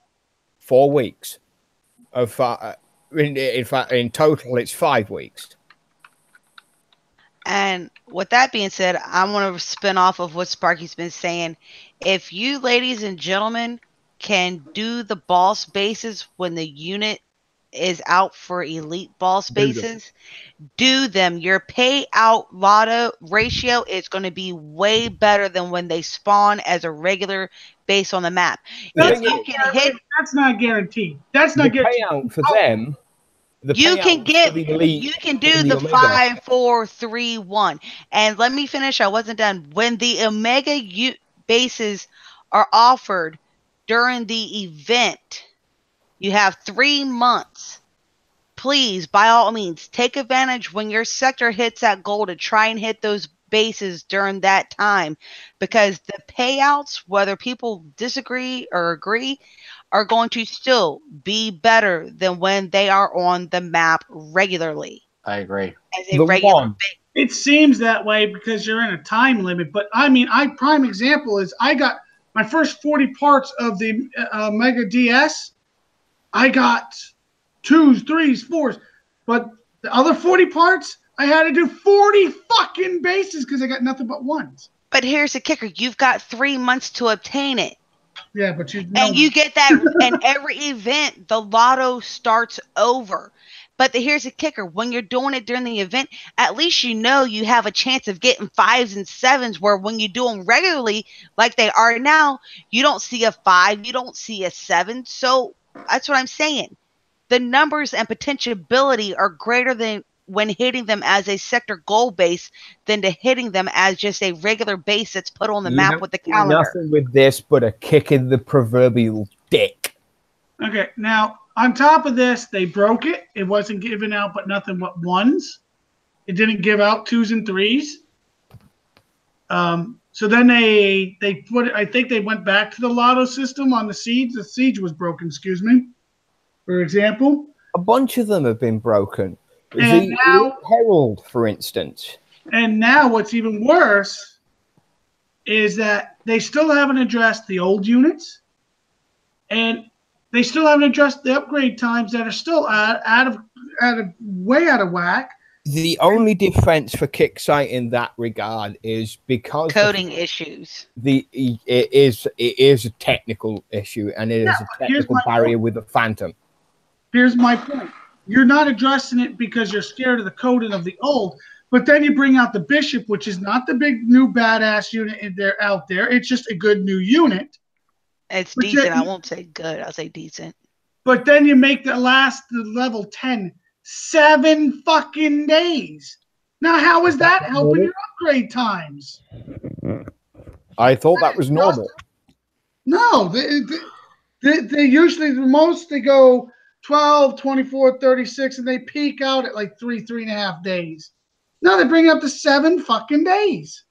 4 weeks. In fact, in total, it's 5 weeks. And with that being said, I want to spin off of what Sparky's been saying. If you ladies and gentlemen can do the boss bases when the unit is out for elite boss bases, do them. Your payout lotto ratio is going to be way better than when they spawn as a regular base on the map. That's not guaranteed. That's not guaranteed. Payout for them. You can do the 5, 4, 3, 1. And let me finish. I wasn't done. When the Omega bases are offered during the event, you have 3 months please, by all means, take advantage when your sector hits that goal to try and hit those bases during that time, because the payouts, whether people disagree or agree, are going to still be better than when they are on the map regularly. I agree. As a regular base. It seems that way because you're in a time limit. But I mean, prime example is I got my first 40 parts of the Mega DS. I got 2s, 3s, 4s, but the other 40 parts, I had to do 40 fucking bases because I got nothing but 1s. But here's the kicker: you've got 3 months to obtain it. Yeah, but you get that, and every event, the lotto starts over. But here's the kicker: when you're doing it during the event, at least you know you have a chance of getting 5s and 7s. Where when you do them regularly, like they are now, you don't see a 5, you don't see a 7. So that's what I'm saying. The numbers and potentiality are greater than when hitting them as a sector goal base than to hitting them as just a regular base that's put on the map with the calendar. Nothing with this but a kick in the proverbial dick. Okay, now on top of this, they broke it. It wasn't giving out but nothing but 1s. It didn't give out 2s and 3s. So then they put it. I think they went back to the lotto system on the siege. The siege was broken. Excuse me. For example, a bunch of them have been broken. And now, Herald, for instance. And now what's even worse is that they still haven't addressed the old units, and they still haven't addressed the upgrade times that are still way out of whack. The only defense for Kicksite in that regard is because coding issues. It is a technical issue, and it is a technical barrier with the Phantom. Here's my point. You're not addressing it because you're scared of the coding of the old, but then you bring out the Bishop, which is not the big new badass unit out there. It's just a good new unit. It's decent. I won't say good. I'll say decent. But then you make the level 10 7 fucking days. Now, how is that helping your upgrade times? I thought that was normal. No, they usually the most they go 12, 24, 36, and they peak out at like 3.5 days. Now they bring it up to 7 fucking days.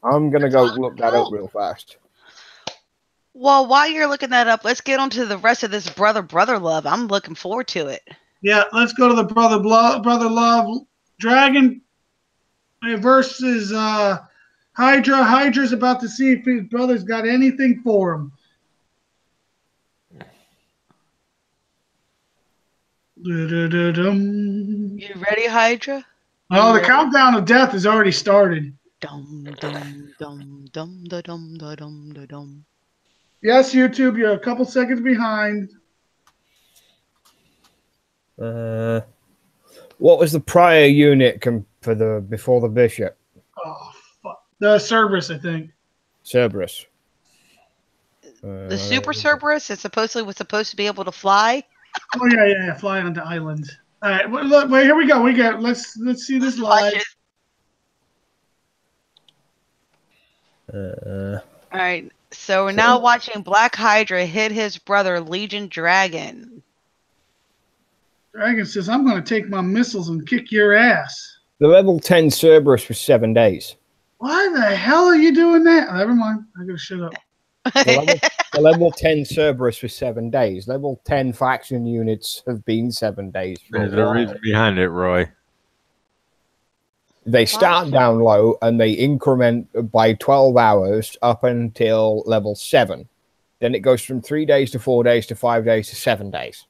I'm going to go look that up real fast. Well, while you're looking that up, let's get on to the rest of this brother love. I'm looking forward to it. Yeah, let's go to the brother love dragon versus Hydra. Hydra's about to see if his brother's got anything for him. You ready, Hydra? Oh, the countdown of death has already started. Dum dum dum dum da dum da dum da dum. Yes, YouTube, you're a couple seconds behind. What was the prior unit for before the Bishop? Oh, fuck. The Cerberus, I think. Cerberus. The Super Cerberus was supposed to be able to fly. Oh yeah, fly onto islands. All right, look, wait, here we go. Let's see this live. All right, so we're now watching Black Hydra hit his brother Legion Dragon. Dragon says, "I'm going to take my missiles and kick your ass." The level 10 Cerberus was 7 days. Why the hell are you doing that? Never mind. I gotta shut up. The level 10 Cerberus was 7 days. Level 10 faction units have been 7 days. There's a reason behind it, Roy. They start down low and they increment by 12 hours up until level 7. Then it goes from 3 days to 4 days to 5 days to 7 days.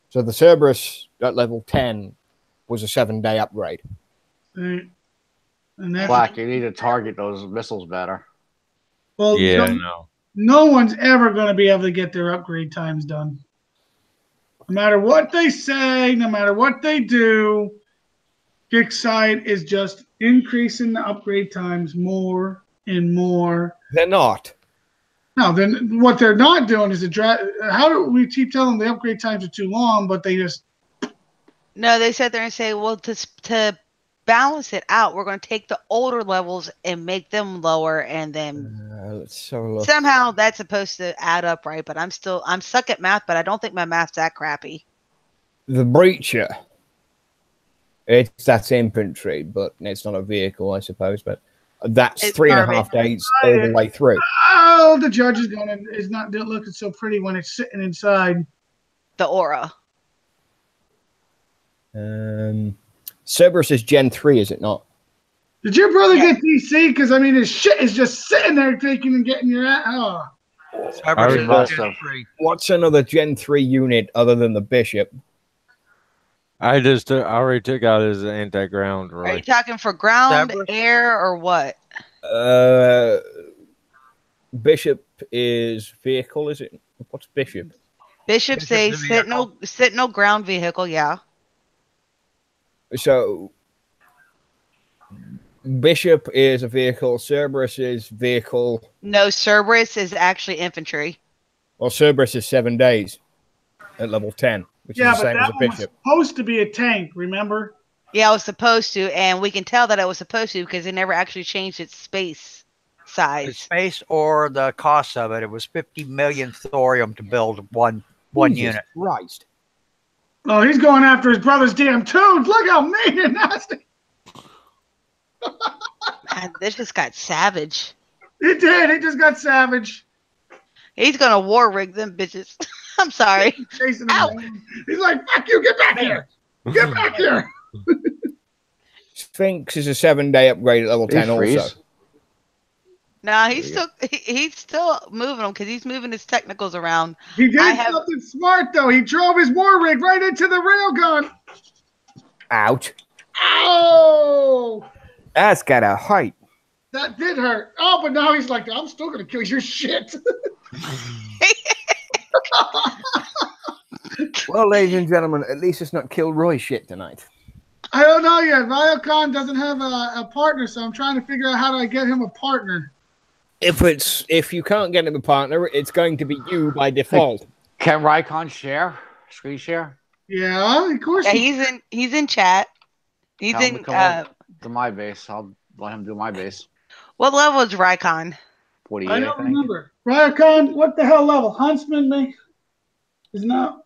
So the Cerberus at level 10 was a 7-day upgrade. Right. And that's Black, you need to target those missiles better. Well, yeah, no one's ever going to be able to get their upgrade times done. No matter what they say, no matter what they do, Kickside is just increasing the upgrade times more and more. They're not. No, then what they're not doing is how do we keep telling them the upgrade times are too long, but they just... No, they sat there and say, well, to balance it out, we're going to take the older levels and make them lower, and then Let's have a look. Somehow that's supposed to add up, right? But I'm stuck at math, but I don't think my math's that crappy. The Breacher. That's infantry, but it's not a vehicle, I suppose. But that's It's 3.5 days all the way through. Oh, the judge is not looking so pretty when it's sitting inside. The aura. Cerberus is Gen 3, is it not? Did your brother get DC? Because I mean, his shit is just sitting there taking and getting your ass. Oh. What's another Gen 3 unit other than the Bishop? I already took out his anti-ground. Right. Are you talking for ground, air, or what? Bishop is vehicle, is it? What's Bishop? Bishop says Sentinel ground vehicle, yeah. So Bishop is a vehicle, Cerberus is vehicle. No, Cerberus is actually infantry. Well, Cerberus is 7 days at level 10, which is the same as a Bishop. Was supposed to be a tank, remember? Yeah, it was supposed to, and we can tell that it was supposed to because they never actually changed its space size. The space or the cost of it. It was 50 million thorium to build one unit. Christ. Oh, he's going after his brother's damn tunes. Look how mean and nasty. Man, this just got savage. It did. It just got savage. He's gonna war rig them bitches. I'm sorry. Chasing him. He's like, "Fuck you! Get back here! Get back here!" Sphinx is a 7-day upgrade at level 10 also. Nah, he's still moving them because he's moving his technicals around. He did something smart though. He drove his war rig right into the railgun. Ouch! Oh, that's gotta hurt. That did hurt. Oh, but now he's like, I'm still gonna kill your shit. Well, ladies and gentlemen, at least it's not Kill Roy shit tonight. I don't know yet. Ryokon doesn't have a partner, so I'm trying to figure out how do I get him a partner. If you can't get him a partner, it's going to be you by default. Can Rycon screen share? Yeah, of course. Yeah, he's in chat. He's in to my base. I'll let him do my base. What level is Rycon? 48. I don't remember. Ryokon, what the hell level? Huntsman is not.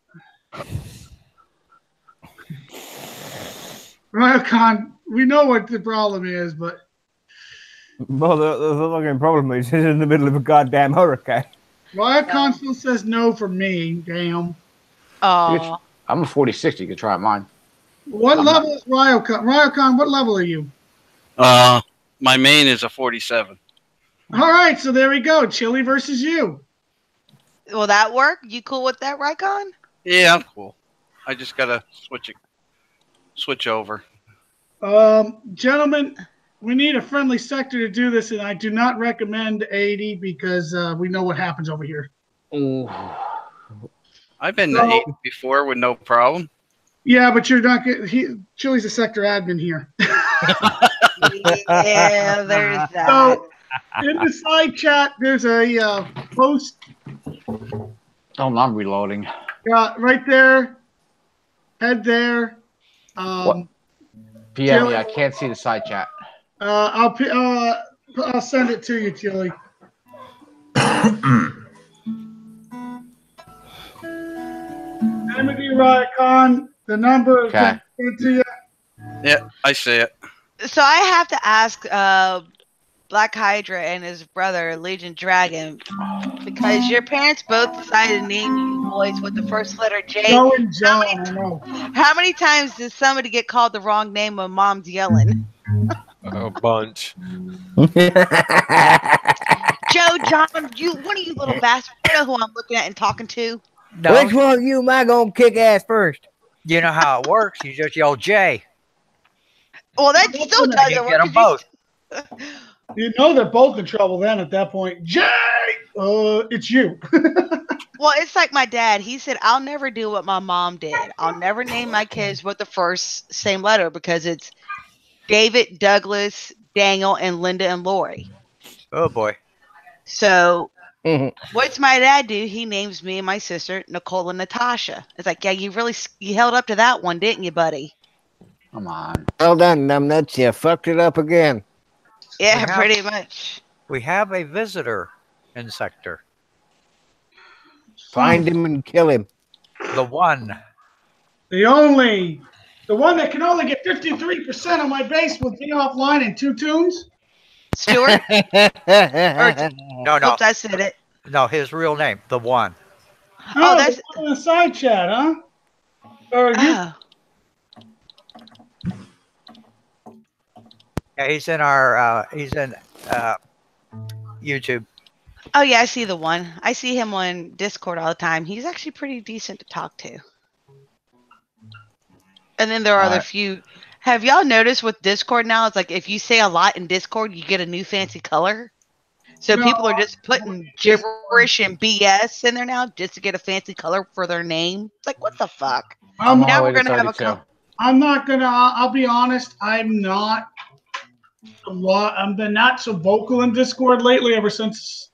Ryokon, we know what the problem is, but. Well, the fucking problem is he's in the middle of a goddamn hurricane. Ryokon still says no for me. Damn. Oh. I'm a 46. You could try mine. What level is Ryokon? Ryokon, what level are you? My main is a 47. All right, so there we go. Chili versus you. Will that work? You cool with that, Rycon? Yeah, I'm cool. I just gotta switch over. Gentlemen, we need a friendly sector to do this, and I do not recommend 80 because we know what happens over here. Ooh. I've been to 80 before with no problem. Yeah, but you're not getting. Chili's a sector admin here. Yeah, there's that. So, in the side chat, there's a post. Oh, I'm reloading. Right there. Head there. PM me. I can't see the side chat. I'll send it to you, Chili. Amity Rycon, the number is sent to you. Yeah, I see it. So I have to ask Black Hydra and his brother Legion Dragon, because your parents both decided to name you boys with the first letter J. Joe and John, how many times does somebody get called the wrong name when mom's yelling? A bunch. Joe, John, one of you little bastards, you know who I'm looking at and talking to? No. Which one of you am I gonna kick ass first? You know how it works. You just yell J. Well, that still doesn't work. Get them both. You know they're both in trouble then at that point. Jay, it's you. Well, it's like my dad. He said, I'll never do what my mom did. I'll never name my kids with the first same letter because it's David, Douglas, Daniel, and Linda and Lori. Oh, boy. So what's my dad do? He names me and my sister Nicole and Natasha. It's like, yeah, you held up to that one, didn't you, buddy? Come on. Well done, numbnuts. You fucked it up again. Yeah, pretty much. We have a visitor. Insector. Find him and kill him. The one. The one that can only get 53% of my base with me offline in 2 tunes. Stuart? No, no. Oops, I said it. No, his real name. The one. Oh, that's the one in the side chat, huh? Or you? Oh. Yeah, he's in our YouTube. Oh yeah, I see the one. I see him on Discord all the time. He's actually pretty decent to talk to. And then there are the few. Have y'all noticed with Discord now? It's like if you say a lot in Discord, you get a new fancy color. So people are just putting gibberish and BS in there now just to get a fancy color for their name. It's like, what the fuck? Now we're gonna have a. I'm not gonna. I'll be honest. I'm not. I've been not so vocal in Discord lately. Ever since.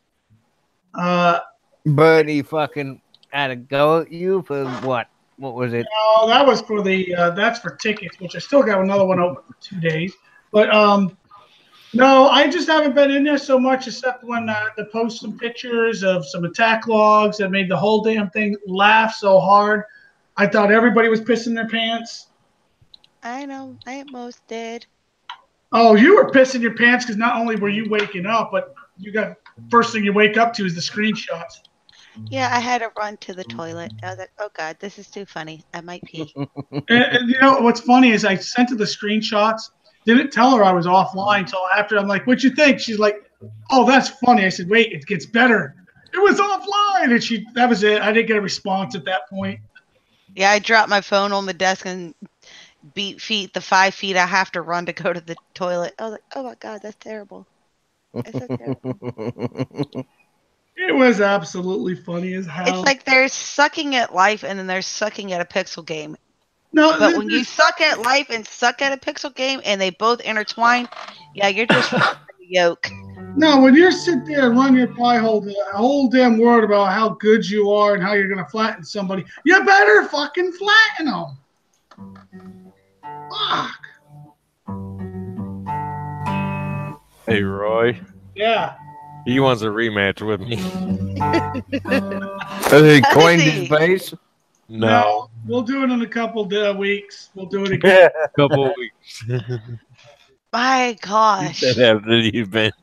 But he fucking had a go at you for what? What was it? No, that was for the. That's for tickets, which I still got another one open for 2 days. But no, I just haven't been in there so much, except when they post some pictures of some attack logs that made the whole damn thing laugh so hard. I thought everybody was pissing their pants. I know. I almost did. Oh, you were pissing your pants because not only were you waking up, but you got first thing you wake up to is the screenshots. Yeah, I had to run to the toilet. I was like, oh God, this is too funny. I might pee. And you know what's funny is I sent her the screenshots. Didn't tell her I was offline until after. I'm like, "What'd you think?" She's like, "Oh, that's funny." I said, "Wait, it gets better. It was offline," and that was it. I didn't get a response at that point. Yeah, I dropped my phone on the desk and beat feet the 5 feet I have to run to go to the toilet. I was like, oh my God, that's terrible. That's so terrible. It was absolutely funny as hell. It's like they're sucking at life and then they're sucking at a pixel game. No, but when you suck at life and suck at a pixel game and they both intertwine, yeah, you're just the yoke. No, when you sit there and run your pie hole, a whole damn word about how good you are and how you're going to flatten somebody, you better fucking flatten them. Fuck. Hey, Roy. Yeah. He wants a rematch with me. Has he coined his base? No. We'll do it in a couple weeks. We'll do it again. Couple weeks. My gosh. That after the event.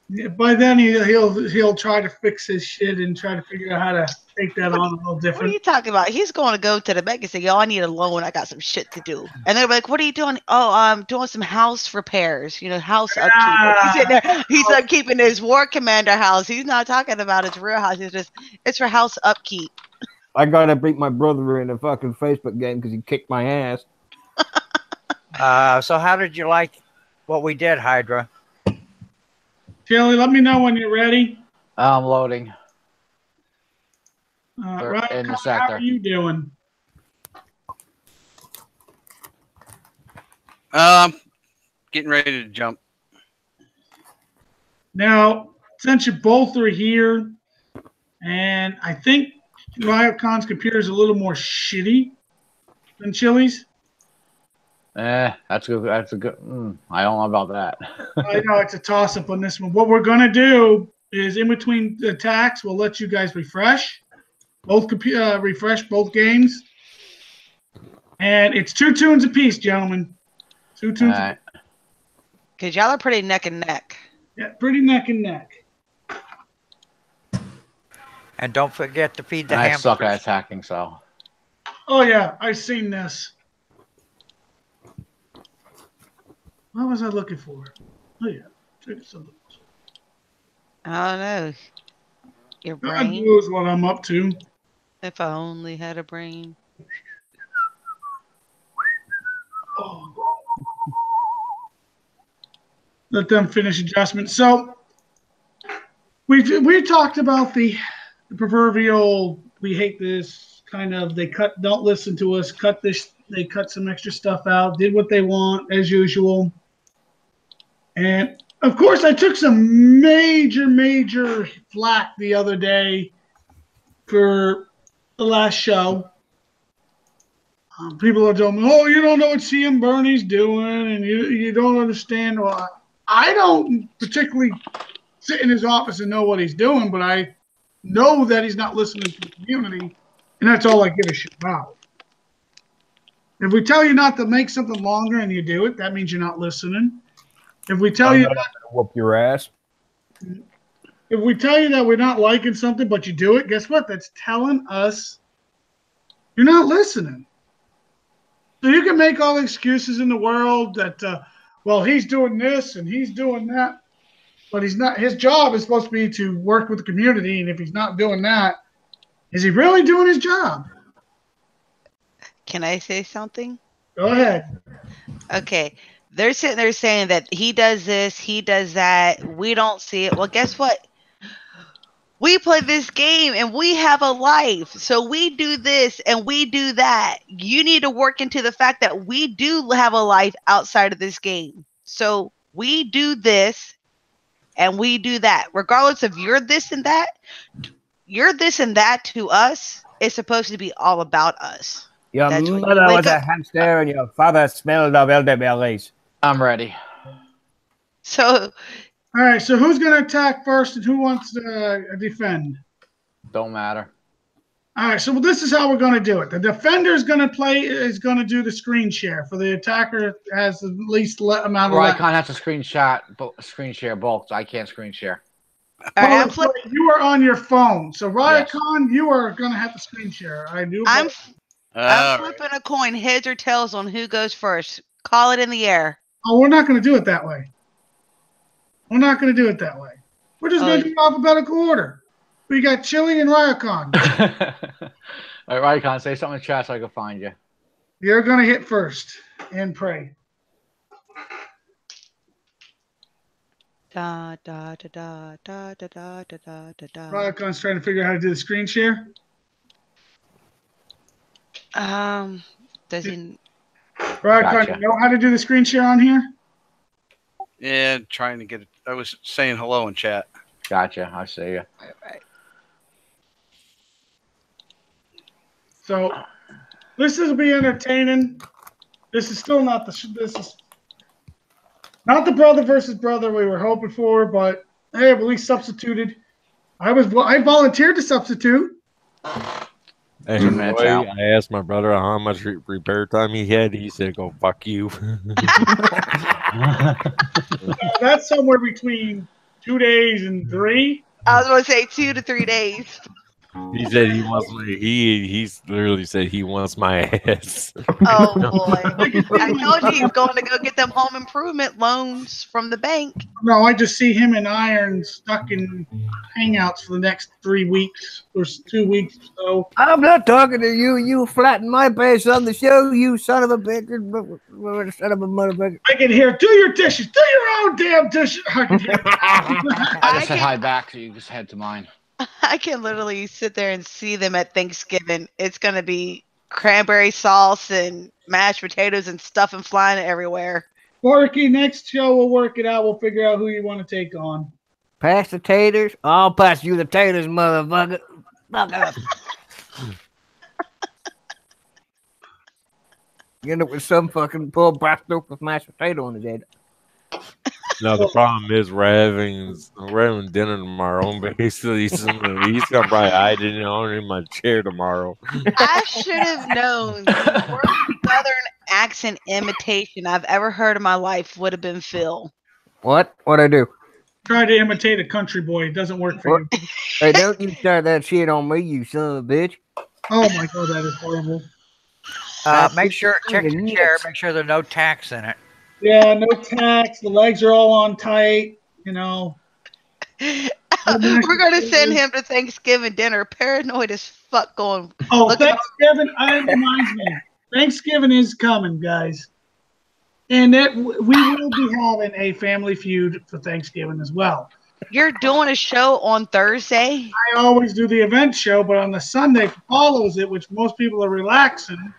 Yeah, by then he'll try to fix his shit and try to figure out how to take that on a little different. What are you talking about? He's going to go to the bank and say, "Yo, I need a loan. I got some shit to do." And they're like, "What are you doing?" "Oh, I'm doing some house repairs. House upkeep." He's upkeeping his war commander house. He's not talking about his real house. It's for house upkeep. I gotta beat my brother in a fucking Facebook game because he kicked my ass. So how did you like what we did, Hydra? Kelly, let me know when you're ready. I'm loading. Right, in the how sector. are you doing? Getting ready to jump. Now, since you both are here, and I think RiotCon's computer is a little more shitty than Chili's. That's good. That's a good. I don't know about that. I know it's a toss-up on this one. What we're gonna do is, in between the attacks, we'll let you guys refresh both games, and it's 2 tunes apiece, gentlemen. 2 tunes. Right. Because y'all are pretty neck and neck. Yeah, pretty neck and neck. And don't forget to feed the I hamsters. suck at attacking, so. Oh yeah, I've seen this. What was I looking for? Oh yeah, check this out. I don't know. Your God brain. knows what I'm up to. If I only had a brain. Oh. Let them finish adjustment. So we talked about the proverbial we hate this kind of don't listen to us, cut this, they cut some extra stuff out, did what they want as usual. And of course I took some major flack the other day for the last show. People are telling me, "Oh, you don't know what CM Bernie's doing, and you don't understand." Well, I don't particularly sit in his office and know what he's doing, but I know that he's not listening to the community, and that's all I give a shit about. If we tell you not to make something longer and you do it, that means you're not listening. If we tell you not gonna whoop your ass. If we tell you that we're not liking something, but you do it, guess what? That's telling us you're not listening. So you can make all the excuses in the world that, well, he's doing this and he's doing that, but he's not. His job is supposed to be to work with the community, and if he's not doing that, is he really doing his job? Can I say something? Go ahead. Okay. They're sitting there saying that he does this, he does that. We don't see it. Well, guess what? We play this game and we have a life. So we do this and we do that. You need to work into the fact that we do have a life outside of this game. So we do this and we do that. Regardless of you're this and that to us is supposed to be all about us. Your That's when you mother wake was a up. hamster and your father smelled of elderberries. I'm ready. So All right, so who's going to attack first and who wants to defend? Don't matter. All right, so this is how we're going to do it. The defender is going to do the screen share. For the attacker has the least amount of Rycon has to screen share both, so I can't screen share. all right, Well, you are on your phone. So Rycon, Yes. you are going to have to screen share. I'm All right. flipping a coin, heads or tails, on who goes first. Call it in the air. Oh, we're not going to do it that way. We're not going to do it that way. We're just going to do alphabetical order. We got Chili and Rycon. All right, Rycon, say something in chat so I can find you. You're going to hit first and pray. Da da da da da da da da da da da. Rycon's trying to figure out how to do the screen share. Does he? Rycon, Gotcha. you know how to do the screen share on here? Yeah, trying to get it. I was saying hello in chat. Gotcha. I see you. So this will be entertaining. This is still not this is not the brother versus brother we were hoping for, but hey, at least substituted. I volunteered to substitute. Hey, Two minutes boy, out. I asked my brother how much repair time he had. He said, "Go fuck you." That's somewhere between 2 days and 3. I was going to say 2 to 3 days. He said he wants my. He's literally said he wants my ass. Oh boy! I told you he's going to go get them home improvement loans from the bank. No, I just see him and Iron stuck in hangouts for the next 3 weeks or 2 weeks or so. I'm not talking to you. You flatten my face on the show, you son of a bitch. Son of a motherfucker. I can hear, do your dishes. Do your own damn dishes. I can hear. I just said hi back, so you just head to mine. I can literally sit there and see them at Thanksgiving. It's going to be cranberry sauce and mashed potatoes and stuff and flying everywhere. Porky, next show we'll work it out. We'll figure out who you want to take on. Pass the taters. I'll pass you the taters, motherfucker. Fuck up. You end up with some fucking poor bastard with mashed potato on his head. No, the problem is we're having dinner tomorrow. And basically, he's gonna probably hide in my chair tomorrow. I should have known the worst Southern accent imitation I've ever heard in my life would have been Phil. What? What'd I do? Try to imitate a country boy. It doesn't work for you. Hey, don't you start that shit on me, you son of a bitch. Oh my god, that is horrible. Make sure, check your chair, make sure there's no tacks in it. Yeah, no tacks. The legs are all on tight. You know. We're going to send him to Thanksgiving dinner, paranoid as fuck going. Oh, looking Thanksgiving, it reminds me. Thanksgiving is coming, guys. And that we will be having a family feud for Thanksgiving as well. You're doing a show on Thursday? I always do the event show, but on the Sunday follows it, which most people are relaxing.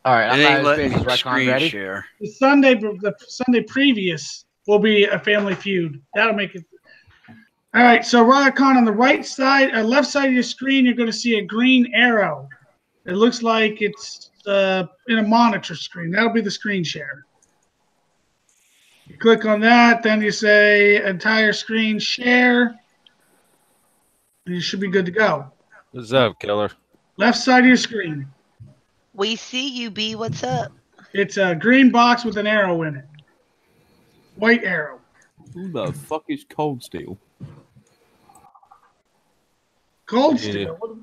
All right, I'm It ain't not as letting big as me Rycon screen ready. share. The Sunday previous will be a family feud. That'll make it. All right, so Rycon, on the right side, left side of your screen, you're going to see a green arrow. It looks like it's in a monitor screen. That'll be the screen share. You click on that, then you say entire screen share, and you should be good to go. What's up, killer? Left side of your screen. We see you, B. What's up? It's a green box with an arrow in it. White arrow. Who the fuck is Cold Steel? Cold Yeah. Steel.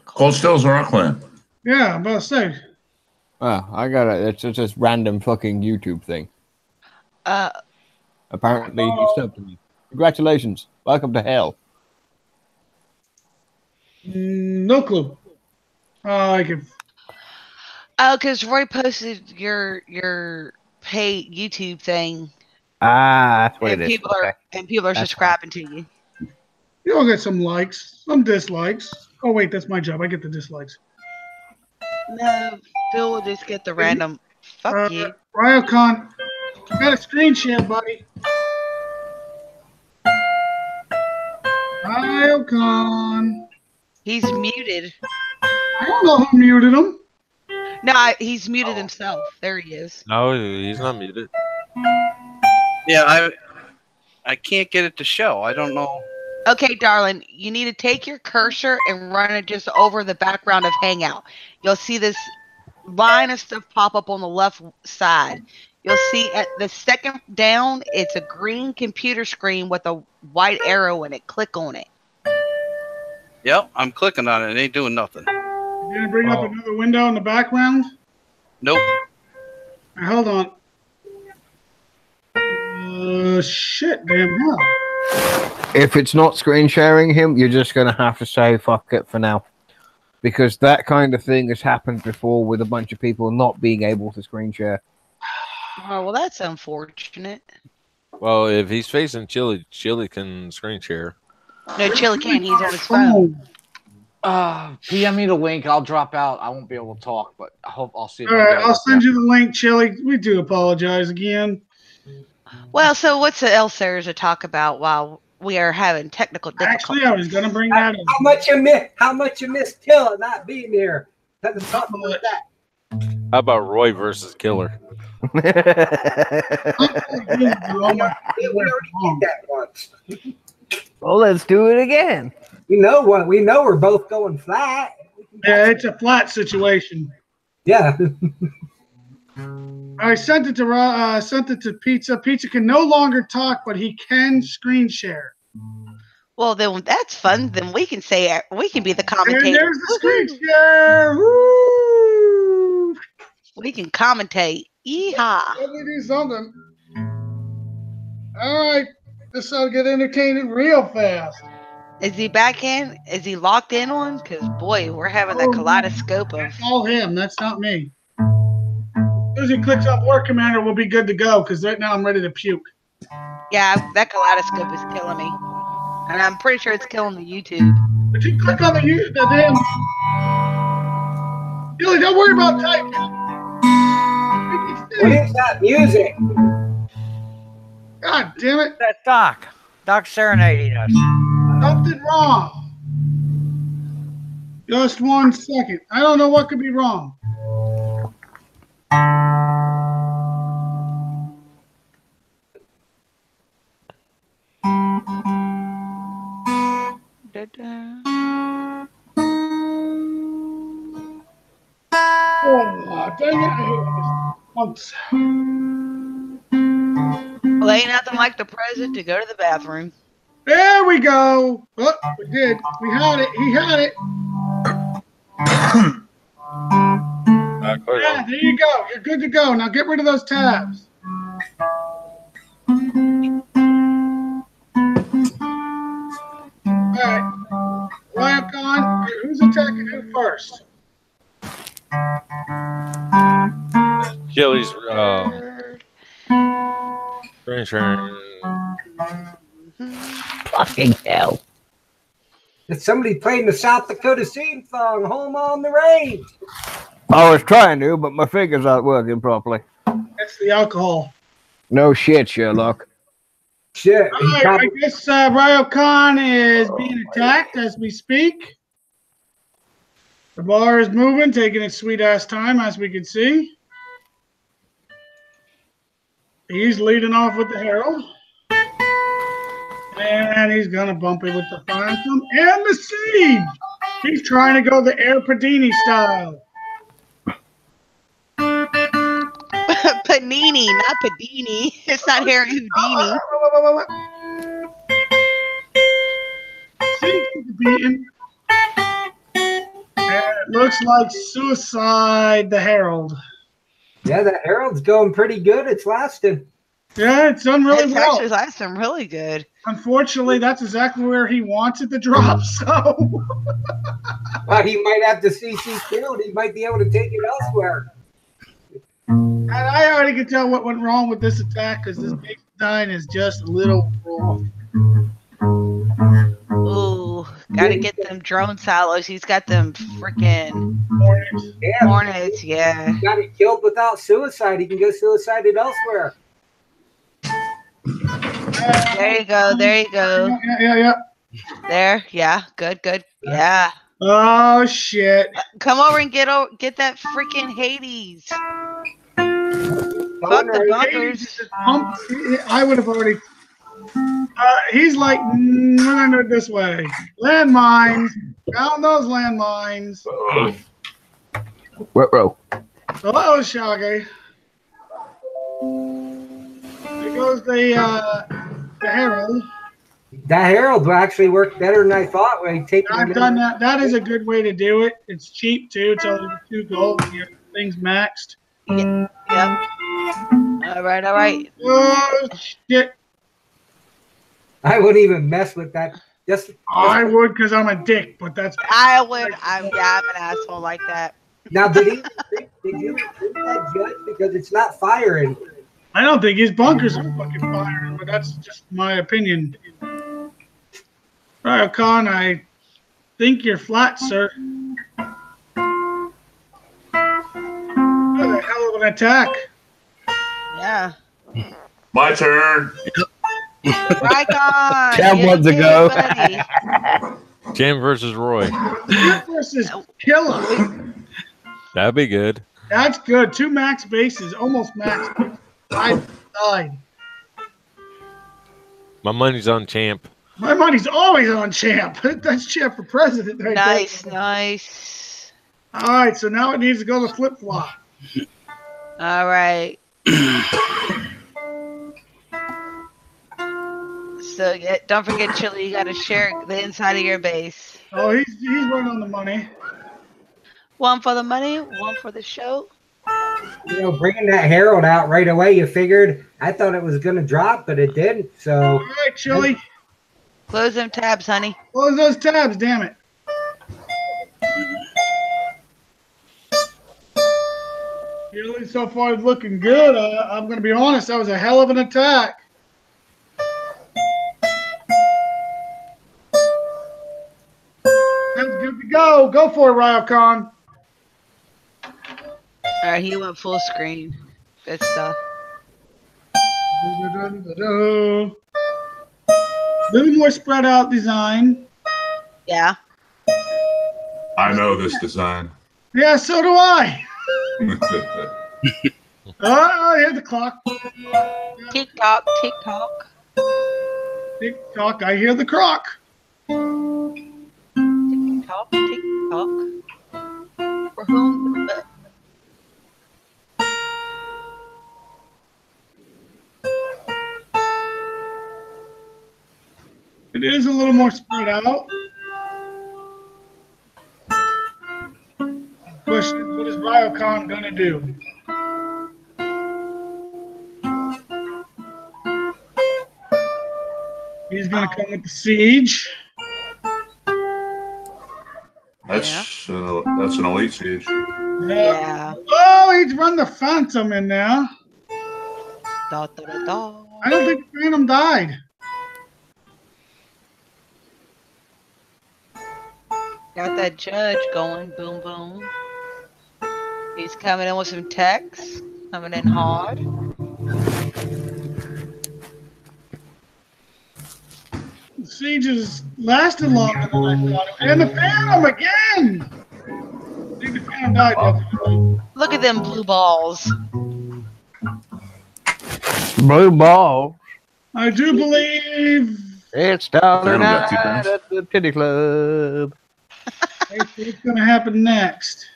Cold Steel's our clan. Yeah, I'm about to say. Ah, I got it. It's just this random fucking YouTube thing. Apparently, he subbed to me. Congratulations. Welcome to hell. No clue. I can. Oh, because Roy posted your pay YouTube thing, Ah, that's what and it is. people are That's subscribing to you. You'll get some likes, some dislikes. Oh wait, that's my job. I get the dislikes. No, Phil will just get the random. Fuck you. Ryocon, you got a screen share, buddy. Ryocon. He's muted. I don't know who muted him. No, he's muted himself. There he is. No, he's not muted. Yeah, I can't get it to show. I don't know. Okay, darling, you need to take your cursor and run it just over the background of Hangout. You'll see this line of stuff pop up on the left side. You'll see at the second down, it's a green computer screen with a white arrow in it. Click on it. Yep, I'm clicking on it. It ain't doing nothing. You gonna bring up another window in the background? Nope. Right, hold on. Shit, damn hell. If it's not screen sharing him, you're just going to have to say fuck it for now. Because that kind of thing has happened before with a bunch of people not being able to screen share. Oh, well, that's unfortunate. Well, if he's facing Chili, Chili can screen share. No, Chili can't. He's on his phone. PM me the link. I'll drop out. I won't be able to talk, but I hope I'll see. All right, I'll send you the link, Chili. We do apologize again. Well, so what's else there to talk about while we are having technical difficulties? Actually, I was gonna bring that up. How much you miss Killer not being here? Have to talk about that. How about Roy versus Killer? We already did that once. Well, let's do it again. We know we're both going flat. Yeah, it's a flat situation. Yeah. I sent it to Pizza. Pizza can no longer talk, but he can screen share. Well, then that's fun. Then we can say we can be the commentator. And there's the screen share. Woo! We can commentate. Yeehaw! Let me do something. All right, this will get entertaining real fast. Is he back in? Is he locked in on? Because boy, we're having that kaleidoscope of. That's all him. That's not me. As soon as he clicks on War Commander, we'll be good to go. Because right now I'm ready to puke. Yeah, that kaleidoscope is killing me, and I'm pretty sure it's killing the YouTube. But you click on the damn. Billy, don't worry about typing. What is that music? God damn it! That's Doc. Doc serenading us. Something wrong. Just 1 second. I don't know what could be wrong. Oh, dang it. I hate this. Well, ain't nothing like the president to go to the bathroom. There we go. Oh, we did. We had it. He had it. Yeah, there you go. You're good to go. Now get rid of those tabs. All right. Lyocon, who's attacking who first? Chili's screen sharing. Fucking hell. It's somebody playing the South Dakota theme song, Home on the Range. I was trying to, but my fingers aren't working properly. That's the alcohol. No shit, Sherlock. Shit. All right, I guess Ryocon is being attacked as we speak. The bar is moving, taking its sweet ass time, as we can see. He's leading off with the Herald. And he's going to bump it with the Phantom and the Siege. He's trying to go the Air Padini style. Panini, not Padini. It's not Harry Houdini. Siege is beaten. And it looks like Suicide the Herald. Yeah, the Herald's going pretty good. It's lasting. Yeah, it's done really well. Actually lasting really good. Unfortunately, that's exactly where he wants it to drop. So, well, he might have to CC killed. He might be able to take it elsewhere. And I already can tell what went wrong with this attack because this big design is just a little raw. Ooh, gotta get them drone silos. He's got them freaking Hornets, yeah. He got it killed without suicide. He can go suicided elsewhere. There you go. There you go. Yeah. There, yeah. Good. Yeah. Oh shit! Come over and get that freaking Hades. Fuck the bunkers. I would have already. He's like, we're gonna do it this way. Landmines. Down those landmines. Ruh-roh. Hello, Shaggy. There goes the Herald. That Herald will actually work better than I thought when he takes. I've done that. That is a good way to do it. It's cheap too. It's only 2 gold. And your thing's maxed. Yep. All right. Oh shit! I wouldn't even mess with that. I would because I'm a dick, but that's. I would. I'm an asshole like that. Now, did you remove that judge because it's not firing? I don't think his bunkers are fucking firing, but that's just my opinion. Right, Khan, I think you're flat, sir. What a hell of an attack. Yeah. My turn. Right on. Cam wants to go. Jim versus Roy. Versus Killer. That'd be good. That's good. 2 max bases, almost max. I died. My money's on Champ. My money's always on Champ. That's Champ for president right there. Nice. All right, so now it needs to go to flip-flop. All right. So don't forget, Chili, you got to share the inside of your base. Oh, he's right on the money. 1 for the money, 1 for the show. You know, bringing that Herald out right away, you figured. I thought it was going to drop, but it didn't. So, all right, Chili. Close them tabs, honey. Close those tabs, damn it. Chili so far is looking good. I'm going to be honest, that was a hell of an attack. That's good to go. Go for it, Ryokan. All right, he went full screen. Good stuff. Little more spread out design. Yeah. I know this design. Yeah, so do I. Oh, I hear the clock. Tick tock, tick tock. Tick tock, I hear the croc. Tick tock, tick tock. For whom? It is a little more spread out. Question, what is Ryokan going to do? He's going to come with the siege. That's an elite siege. Yeah. Oh, he's run the Phantom in there. Da, da, da, da. I don't think the Phantom died. Got that judge going. Boom, boom. He's coming in with some techs. Coming in hard. The siege is lasting longer than I thought. And the Phantom again! I think the Phantom died. Look at them blue balls. Blue ball. I do believe It's dollar Phantom got 2 night points. at the titty club. that's what's going to happen next.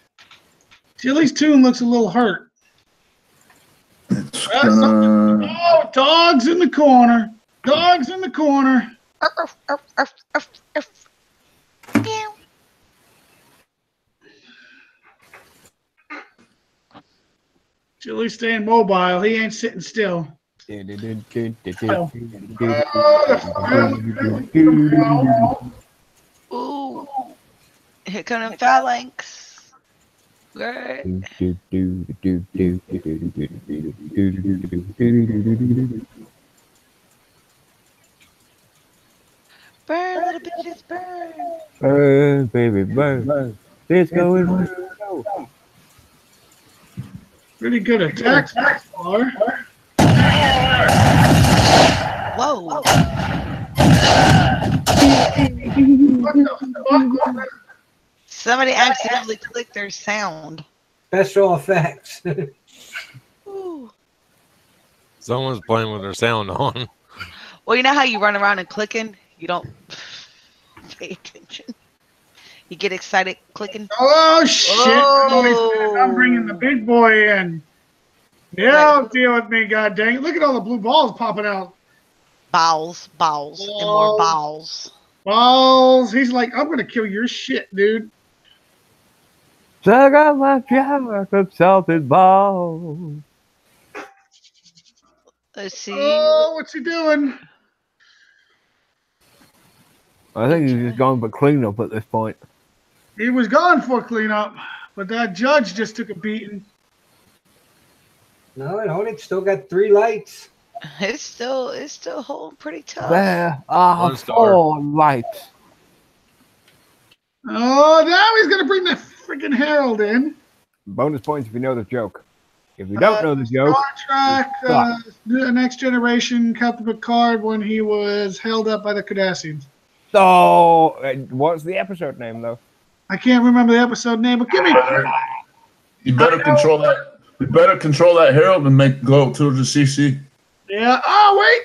Chili's tune looks a little hurt. It's That's gonna. Oh, dogs in the corner. Dogs in the corner. Chili's staying mobile. He ain't sitting still. Ooh. Here come them phalanx. Great. Burn, little bitches, burn. Burn, baby, burn. It's going. Pretty good attack so far. Whoa. What the fuck? Somebody accidentally clicked their sound. Special effects. Ooh. Someone's playing with their sound on. Well, you know how you run around and clicking? You don't pay attention. You get excited clicking. Oh, shit. Oh. I'm bringing the big boy in. Yeah, don't deal with me, god dang it. Look at all the blue balls popping out. Balls, and more balls. Balls. He's like, I'm going to kill your shit, dude. Suck up my jar of salted balls. Let's see. Oh, what's he doing? I think he's just going for cleanup at this point. He was gone for cleanup, but that judge just took a beating. No, it's still got 3 lights. It's still holding pretty tough. There are 1 star. 4 lights. Oh, now he's going to bring the freaking Herald in. Bonus points if you know the joke. If you don't know the joke, Star Trek, the Next Generation, Captain Picard when he was held up by the Cardassians. so what's the episode name though? I can't remember the episode name, but give me. You better control that. You better control that Herald and make go to the CC. Yeah. Oh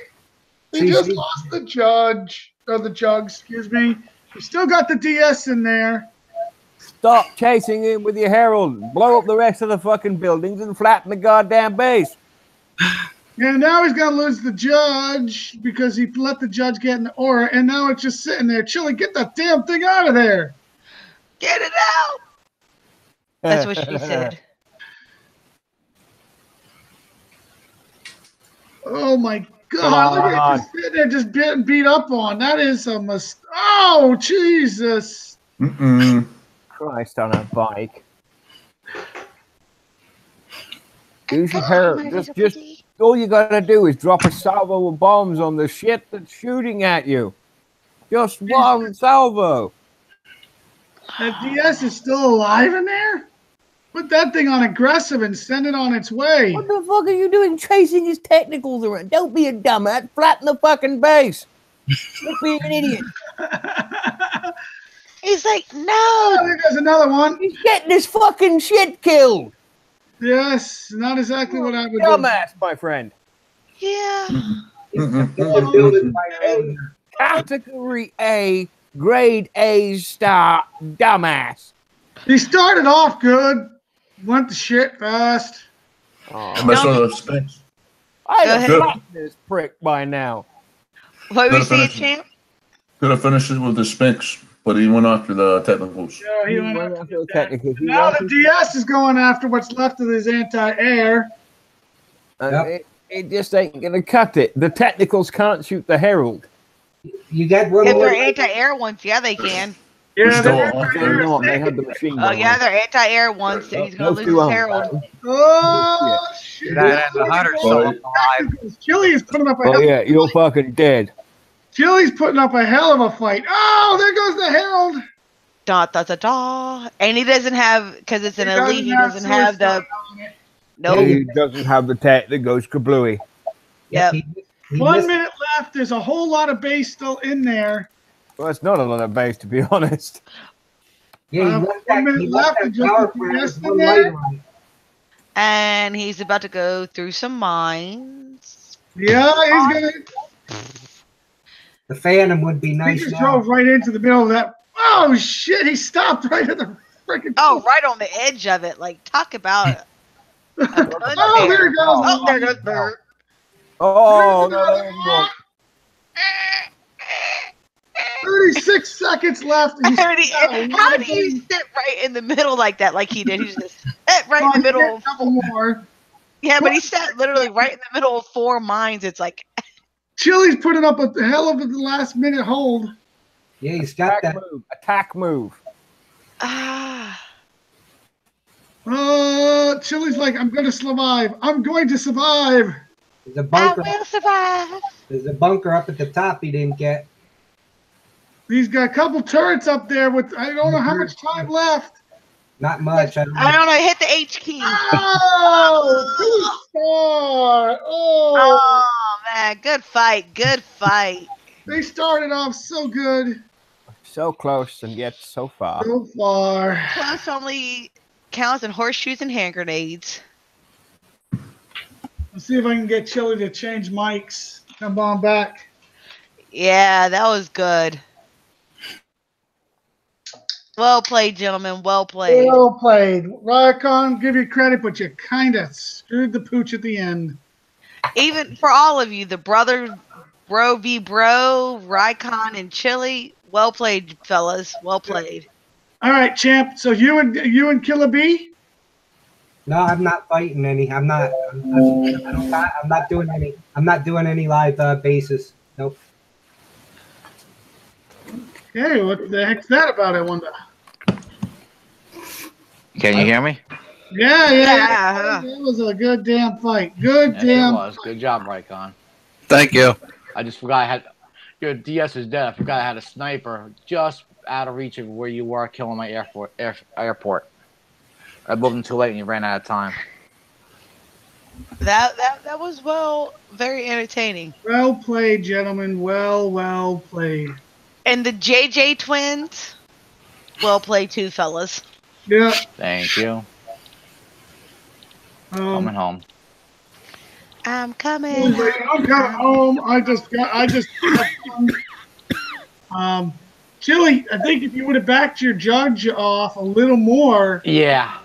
wait, he just CC. lost the judge or the jug. Excuse me. We still got the DS in there. Stop chasing him with your herald. Blow up the rest of the fucking buildings and flatten the goddamn base. And now he's going to lose the judge because he let the judge get in the aura, and now it's just sitting there. Chili, get that damn thing out of there. Get it out. That's what she said. Oh my God! Look at it just sitting there, just getting beat up on. That is a mistake. Oh Jesus! Christ on a bike. Use your herald. Just all you gotta do is drop a salvo of bombs on the shit that's shooting at you. Just one salvo. That DS is still alive in there? Put that thing on aggressive and send it on its way. What the fuck are you doing chasing his technicals around? Don't be a dumbass. Flatten the fucking base. Don't be an idiot. He's like, no. Oh, there goes another one. He's getting his fucking shit killed. Yes, not exactly what I would Dumbass, my friend. Yeah. Category A, grade A star, dumbass. He started off good, went to shit fast. Mess with the Sphinx. I'd have Good. flattened this prick by now. What were you Could've saying, finished it. champ? Could have finished it with the Sphinx, but he went after the technicals. Yeah, he went after after the that. technicals. He Now went the DS is going after what's left of his anti-air. It just ain't gonna cut it. The technicals can't shoot the herald. You got one If more. they're anti-air ones, yeah, they can. Yeah, Still they're off. They're not. They had the machine Oh, gun yeah, on. they're anti-air ones. So he's going Those to lose two his aren't. Herald. Oh, shit. That and the hunter's still alive. Chili is putting up a Oh hell yeah, you're fucking dead. Chili's putting up a hell of a fight. Oh, there goes the Herald. Da, da, da, da. And he doesn't have, because it's an elite, he doesn't have the. Nope. He doesn't have the tech that goes kablooey. Yep. He 1 missed- minute left. There's a whole lot of base still in there. Well, it's not a lot of base, to be honest. Yeah, he 1 left that, minute he left left that and just power the plant DS with in one there. light on it. And he's about to go through some mines. Yeah, he's gonna. The Phantom would be He nice just now. drove right into the middle of that. Oh shit! He stopped right at the freaking. Oh, right on the edge of it. Like, talk about Oh, there he goes. Oh, there goes Bert. Oh, no, there you go. 36 seconds left. And he's How do you sit right in the middle like that? Like he did. He just sat right in the middle. A couple more. Yeah, but he sat literally right in the middle of 4 mines. It's like Chili's putting up a hell of a last minute hold. Yeah, he's got that move. Attack move. Chili's like, I'm going to survive. I'm going to survive. There's a bunker. I will survive. There's a bunker up at the top he didn't get. He's got a couple turrets up there with, I don't know how much time left. Not much. I don't know. Hit the H key. Oh, 2-star. Oh, man. Good fight. Good fight. They started off so good. So close and yet so far. So far. Close only counts in horseshoes and hand grenades. Let's see if I can get Chili to change mics. Come on back. Yeah, that was good. Well played, gentlemen. Well played. Well played. Rycon, give you credit, but you kind of screwed the pooch at the end. Even for all of you, the brother, bro v bro, Rycon and Chili. Well played, fellas. Well played. All right, champ. So you and Killer B? No, I'm not fighting any. I'm not doing any. I'm not doing any live bases. Nope. Okay, what the heck's that about? I wonder. Can you hear me? Yeah. That was a good damn fight. Good Yes, damn. it was. Good job, Rycon. Thank you. I just forgot I had your DS is dead. I forgot I had a sniper just out of reach of where you were killing my airport. I moved him too late and you ran out of time. That was very entertaining. Well played, gentlemen. Well played. And the JJ twins, well played too, fellas. Yeah. Thank you. Coming home. I'm coming. I'm coming home. Chili, I think if you would have backed your judge off a little more. Yeah.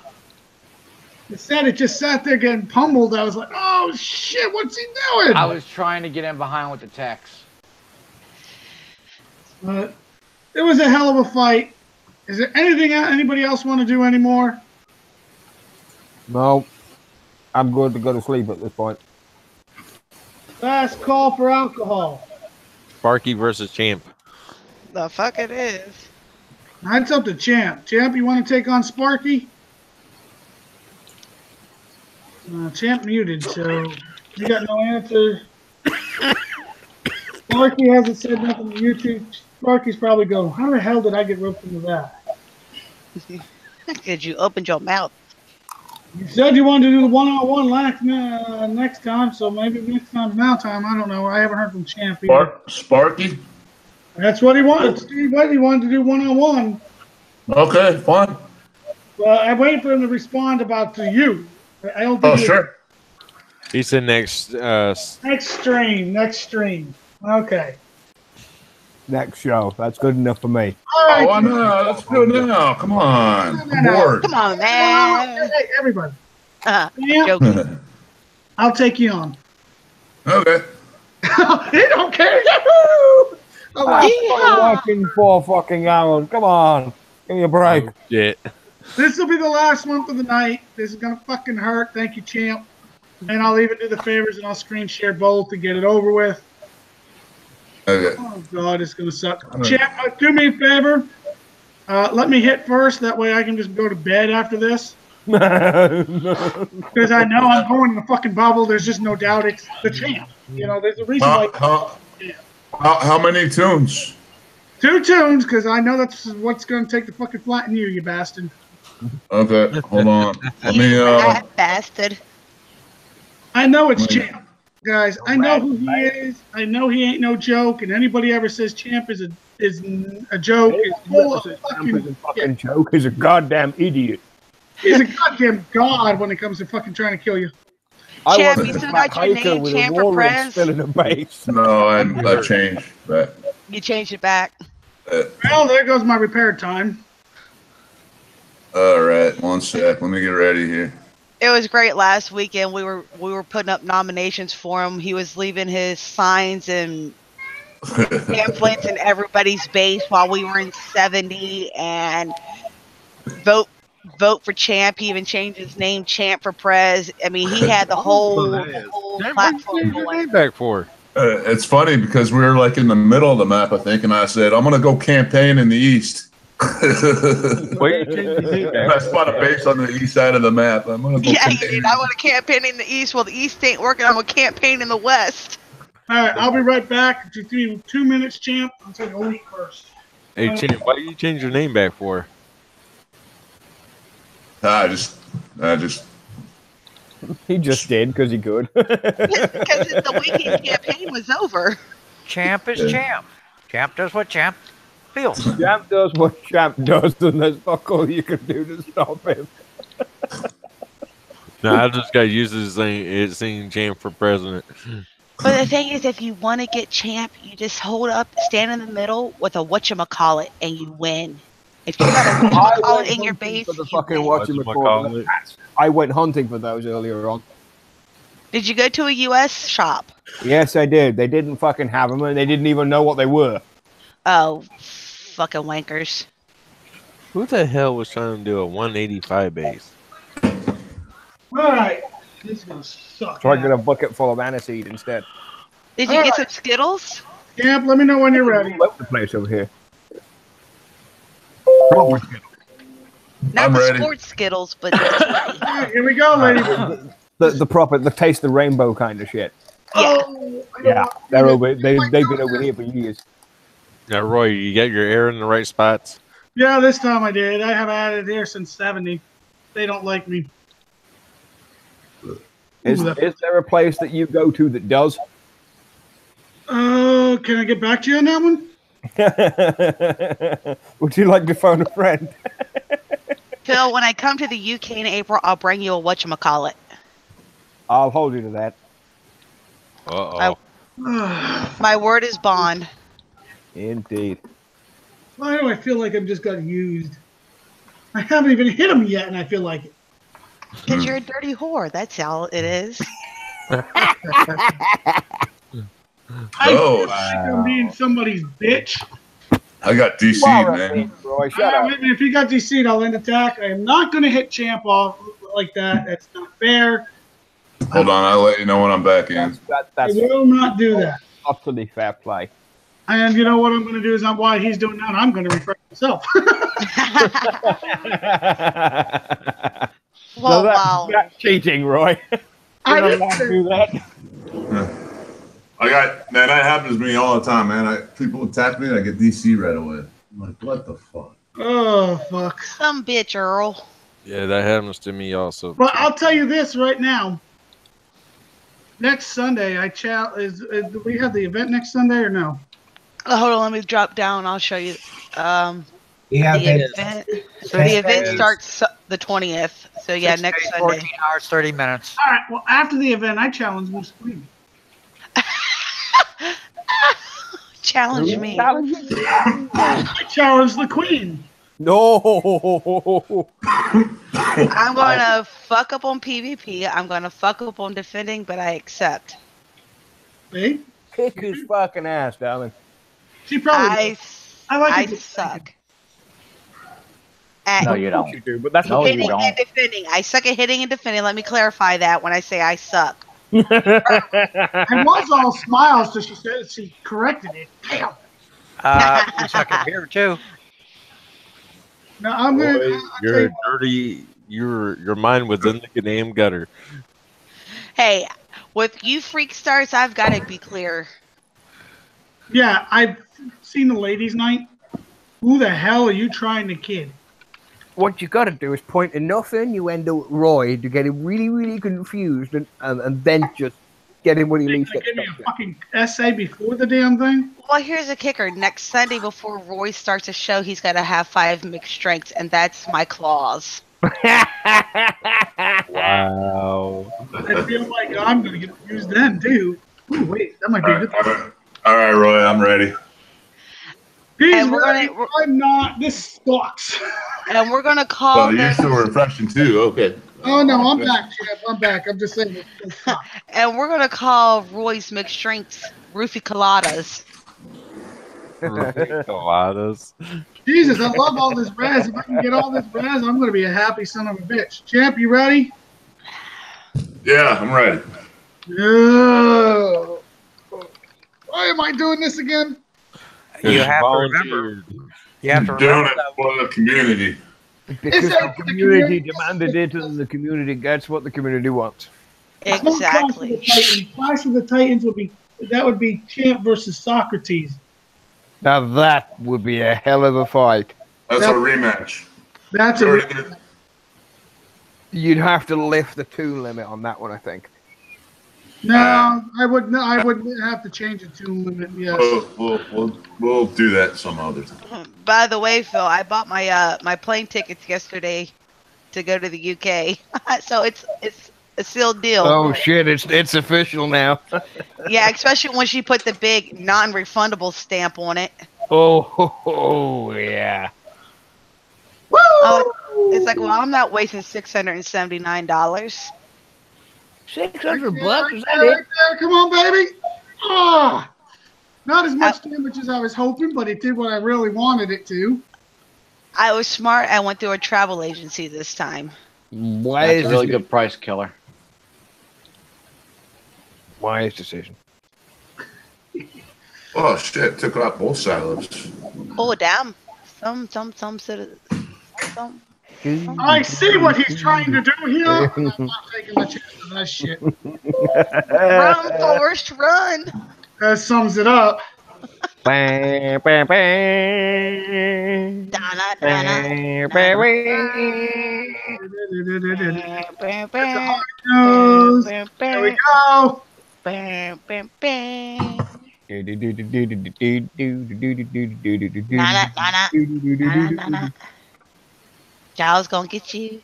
Instead, it just sat there getting pummeled. I was like, oh shit, what's he doing? I was trying to get in behind with the text. It was a hell of a fight. Is there anything anybody else want to do anymore? No. I'm good to go to sleep at this point. Last call for alcohol. Sparky versus Champ. The fuck it is. That's up to Champ. Champ, you want to take on Sparky? Champ muted, so you got no answer. Sparky hasn't said nothing to YouTube. Sparky's probably going, how the hell did I get roped into that? Because you opened your mouth. You said you wanted to do the one-on-one next time, so maybe next time's now time. I don't know. I haven't heard from Champ either. Sparky? That's what he wanted. Steve Whiteley wanted to do one-on-one. Okay, fine. Well, I'm waiting for him to respond about to you. I don't think. Oh, sure. He said next. Next stream. Okay. Next show. That's good enough for me. All right. Oh, no, let's do it now. Come on. I'm bored. Come on, man. Hey, everybody. Joking. I'll take you on. Okay. He don't care. Yahoo! Watching 4 fucking hours. Come on. Give me a break. Shit. This will be the last one for the night. This is going to fucking hurt. Thank you, Champ. And I'll even do the favors and I'll screen share both to get it over with. Okay. Oh, God, it's going to suck. Champ, do me a favor. Let me hit first. That way I can just go to bed after this. Because I know I'm going in the fucking bubble. There's just no doubt it's the Champ. You know, there's a reason why. How many tunes? 2 tunes, because I know that's what's going to take to fucking flatten you, you bastard. Okay, hold on. Let me. That bastard. I know it's Champ, guys. I know who he is. I know he ain't no joke. And anybody ever says Champ is a joke is full of fucking joke. He's a goddamn idiot. He's a goddamn god when it comes to fucking trying to kill you. I Champ, want you a still fat got your hiker name, with a Champ for roaring Prez? still in the base. No, I've changed that. You changed it back. Well, there goes my repair time. All right, one sec. Let me get ready here. It was great last weekend. We were putting up nominations for him. He was leaving his signs and pamphlets in everybody's base while we were in 70 and vote for Champ. He even changed his name, Champ for Prez. I mean, he had the whole Damn, what you platform change your going. name back for? It's funny because we were like in the middle of the map, I think, and I said, I'm going to go campaign in the east. Why you change your name And back? I spot a base on the east side of the map. I'm going to go Yeah, you campaign. did. I want to campaign in the east. Well, the east ain't working. I'm going to campaign in the west. All right, I'll be right back. Just give me 2 minutes, Champ. I'll take a leak first. Hey, Champ, why you change your name back for? I just He just did because he could. Because the weekend campaign was over. Champ is Yeah. champ. Champ does what champ feels. Champ does what Champ does, and there's fuck all you can do to stop him. No, I just got used to saying Champ for president. But the thing is, if you want to get Champ, you just hold up, stand in the middle with a whatchamacallit, and you win. If you got a whatchamacallit in your base, for the you fucking win. whatchamacallit. I went hunting for those earlier on. Did you go to a U.S. shop? Yes, I did. They didn't fucking have them, and they didn't even know what they were. Oh, fucking wankers. Who the hell was trying to do a 185 base? All right. This is going to suck. So I get a bucket full of aniseed instead. Did you get some Skittles? Champ, let me know when you're ready. All over the place over here. Not I'm the ready. sports Skittles, but All right, here we go, ladies. The taste the rainbow kind of shit. Oh, Yeah, they're over. They've been over here for years. Now, Roy, you got your air in the right spots? Yeah, this time I did. I have had it here since 70. They don't like me. Is there a place that you go to that does? Oh, can I get back to you on that one? Would you like to phone a friend? Phil, when I come to the UK in April, I'll bring you a whatchamacallit. I'll hold you to that. Uh-oh. My word is bond. Indeed. Why do I feel like I've just got used? I haven't even hit him yet, and I feel like it. Because you're a dirty whore. That's all it is. I feel like I'm being somebody's bitch. I got DC'd, man. Roy, shut up. If he got DC'd, I'll end attack. I am not going to hit Champ off like that. That's not fair. Hold on, I'll let you know when I'm back in. I That's will not do that. utterly fair play. And you know what I'm going to do is while he's doing that, I'm going to refresh myself. Well, So that's cheating, Roy. I You're not didn't allowed to say- do that. Man, that happens to me all the time, man. People attack me, and I get DC right away. I'm like, what the fuck? Oh, fuck. Some bitch, Earl. Yeah, that happens to me also. But I'll tell you this right now. Next Sunday, do we have the event next Sunday or no? Hold on, let me drop down. I'll show you. Yeah, The event. So the event starts the 20th. So yeah, 6 next days, Sunday. 14 hours, 30 minutes. All right. Well, after the event, I challenge Miss Queen. Challenge me. I challenge the Queen. No. I'm gonna fuck up on PvP. I'm gonna fuck up on defending, but I accept. See? Kick his fucking ass, darling. She probably. I like it. suck. At No, you don't. You do, but that's No, not you hitting don't. and defending. I suck at hitting and defending. Let me clarify that when I say I suck. I was all smiles, so she said she corrected it. Damn. You suck at here too. No, I'm Roy, gonna. you're dirty. Your mind was in the damn gutter. Hey, with you freak stars, I've got to be clear. Yeah, I've seen the ladies' night. Who the hell are you trying to kid? What you got to do is point enough innuendo at Roy to get him really, really confused, and then just get him when he least Give gets me a upset. fucking essay before the damn thing. Well, here's a kicker. Next Sunday, before Roy starts a show, he's got to have 5 mixed strengths, and that's my clause. Wow. I feel like I'm going to get used then, too. Ooh, wait, that might be a good thing. All right, Roy, I'm ready. He's And we're ready. gonna I'm not. This sucks. and we're gonna call Well, you're this still refreshing too. Okay. Oh, no, I'm back, Champ. I'm back. I'm just saying it sucks. and we're gonna call Roy's mixed drinks roofie coladas. Coladas. Jesus, I love all this Raz. If I can get all this Raz, I'm going to be a happy son of a bitch. Champ, you ready? Yeah, I'm ready. No. Why am I doing this again? You have to remember. You have to Doing remember it that. for the community. Because that the the community community demanded it, and the community gets what the community wants. It's not Exactly. Clash of the Titans would be Champ versus Socrates. Now that would be a hell of a fight. That's a rematch. That's We a already did- You'd have to lift the 2 limit on that one, I think. no. I would have to change it to limit. Yes. We'll do that some other time. By the way, Phil, I bought my my plane tickets yesterday to go to the UK. So it's a sealed deal. Oh shit! It's official now. Yeah, especially when she put the big non-refundable stamp on it. Oh yeah. Woo! It's like, well, I'm not wasting $679. $600? Is that Right it? there. Come on, baby. Ah, not as much damage as I was hoping, but it did what I really wanted it to. I was smart. I went through a travel agency this time. That's a really good price killer. Wise decision. Oh shit! Took out both silos. Oh damn! Some. I see what he's trying to do here. I'm not taking my chances on that shit. Run, Forrest, run! That sums it up. Bang, bang, bang. Donna, Bang, Donna. bang, That's a hard nose. There we go. Nana. Giles gonna get you.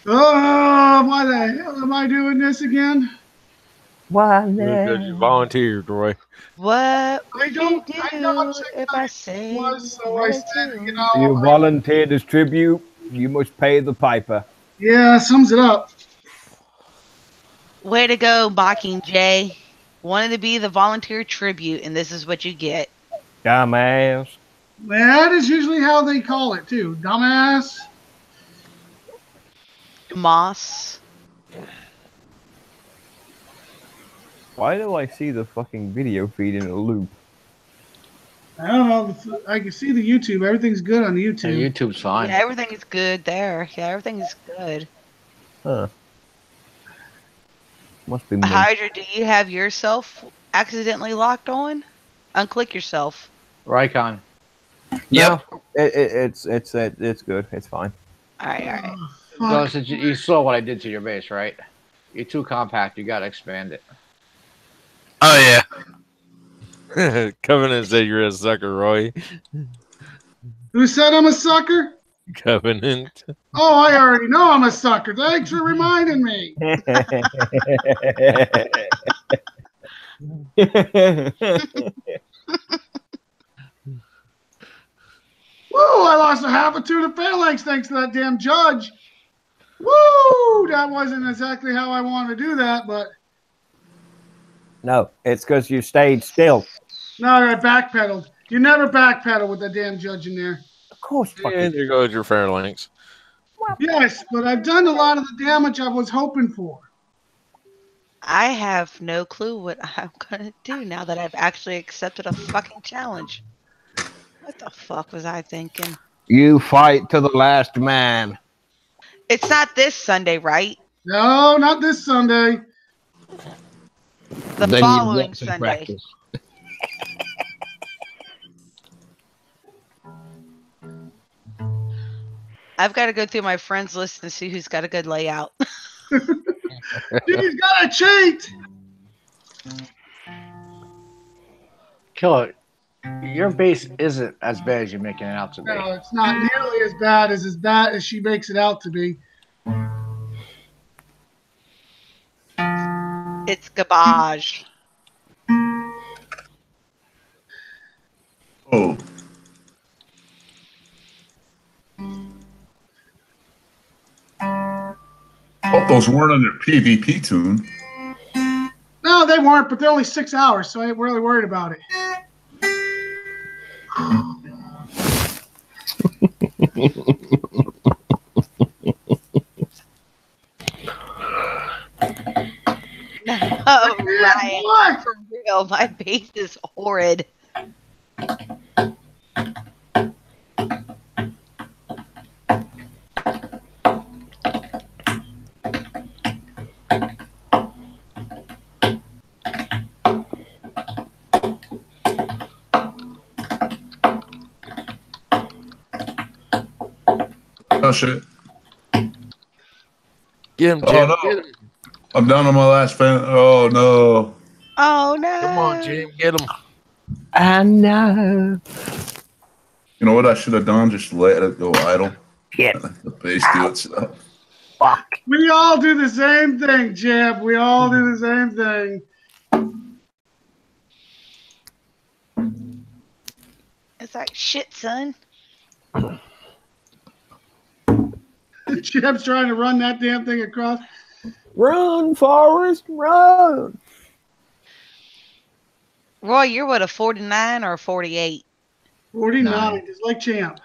Oh, why the hell am I doing this again? Why Because you volunteered, Roy. What I would don't. you I know do what if I say was, so I said, you know. You volunteered as tribute. You must pay the piper. Yeah, sums it up. Way to go, Mockingjay. Wanted to be the volunteer tribute, and this is what you get. Dumbass. That is usually how they call it too. Dumbass. Moss. Why do I see the fucking video feed in a loop? I don't know. I can see the YouTube. Everything's good on the YouTube. Yeah, YouTube's fine. Yeah, everything is good there. Yeah, everything is good. Huh. Must be me. Hydra, do you have yourself accidentally locked on? Unclick yourself. Rycon. No, it's good. It's fine. All right. So since you saw what I did to your base, right? You're too compact. You gotta expand it. Oh yeah. Covenant said you're a sucker, Roy. Who said I'm a sucker? Covenant. Oh, I already know I'm a sucker. Thanks for reminding me. Woo! I lost a half a tooth of phalanx thanks to that damn judge. Woo! That wasn't exactly how I wanted to do that, but No, it's because you stayed still. no, I backpedaled. You never backpedal with that damn judge in there. Of course, And there goes your phalanx. Yes, but I've done a lot of the damage I was hoping for. I have no clue what I'm gonna do now that I've actually accepted a fucking challenge. What the fuck was I thinking? You fight to the last man. It's not this Sunday, right? No, not this Sunday. The Then you following get to Sunday. practice. I've got to go through my friends list and see who's got a good layout. He's got to cheat. Killer. Your base isn't as bad as you're making it out to be. No, it's not nearly as bad as she makes it out to be. It's garbage. Oh. Hope those weren't on their PvP tune. No, they weren't, but they're only 6 hours, so I ain't really worried about it. Oh, Ryan, for real, my base is horrid. Oh shit! Get him, Jim. Oh no! Get him. I'm down on my last fan. Oh no! Oh no! Come on, Jim. Get him. I know. You know what I should have done? Just let it go idle. Shit. The base do itself. Fuck. We all do the same thing, Jeb. We all do the same thing. It's like shit, son. Jeb's trying to run that damn thing across. Run, Forrest, run. Roy, you're what, a 49 or a 48? 49, just like champ.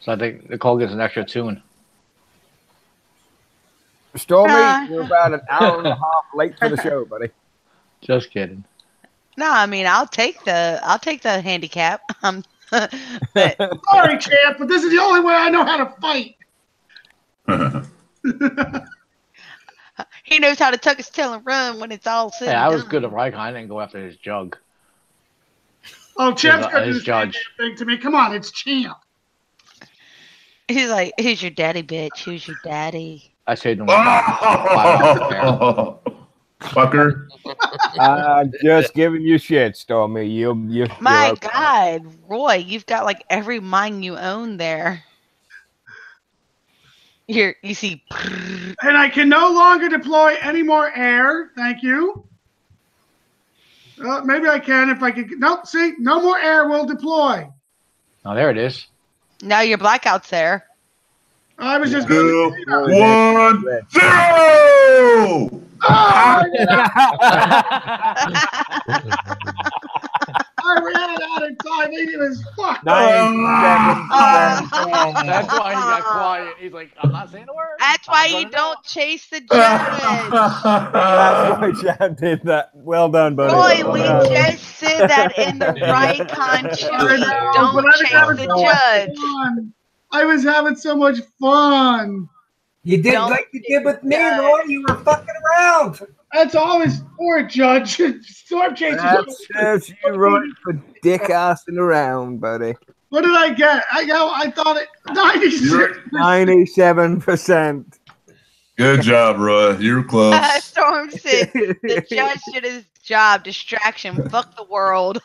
So I think Nicole gets an extra tune. Stormy, you're about an hour and a half late for the show, buddy. Just kidding. No, I mean I'll take the handicap. But Sorry, champ, but this is the only way I know how to fight. he knows how to tuck his tail and run when it's all said Hey, and I was done. good at Raikkonen. I didn't go after his jug. Oh, champ's gonna do his the same judge. thing to me. Come on, it's champ. He's like, "Who's your daddy, bitch? Who's your daddy?" I saved him. Fucker. Just giving you shit, Stormy. You're My okay. God, Roy, you've got like every mine you own there. Here, you see. And I can no longer deploy any more air. Thank you. Maybe I can if I can. Nope, see, no more air will deploy. Oh, there it is. Now your blackout's there. I was just 2, going 1, 0. I ran out of time. It was fuck. That's why he got quiet. He's like, I'm not saying a word. That's why you don't chase the judge. That's why Chad did that. Well done, buddy. Roy, we Well done. just said that in the right country. But Don't I was chase having the so much judge. fun. I was having so much fun. You did Don't like you did with me, judge. Roy. You were fucking around. That's always for a judge. Storm chasers. That's you right for dick assing around, buddy. What did I get? I thought it 96. 97%. Good job, Roy. You're close. Storm said the judge did his job. Distraction. Fuck the world.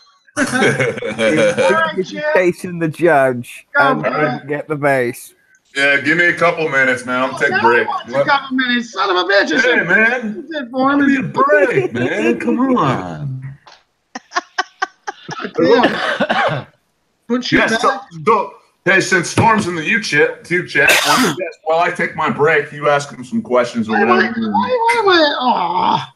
Chasing the judge and didn't get the base. Yeah, give me a couple minutes, man. I'll take a break. A couple minutes. Son of a bitch. Hey, man. Give me a break, man. Come on. Put shit Yes, back. hey, since Storm's in the U chat, while I take my break, you ask him some questions or Why whatever. am I? Aw.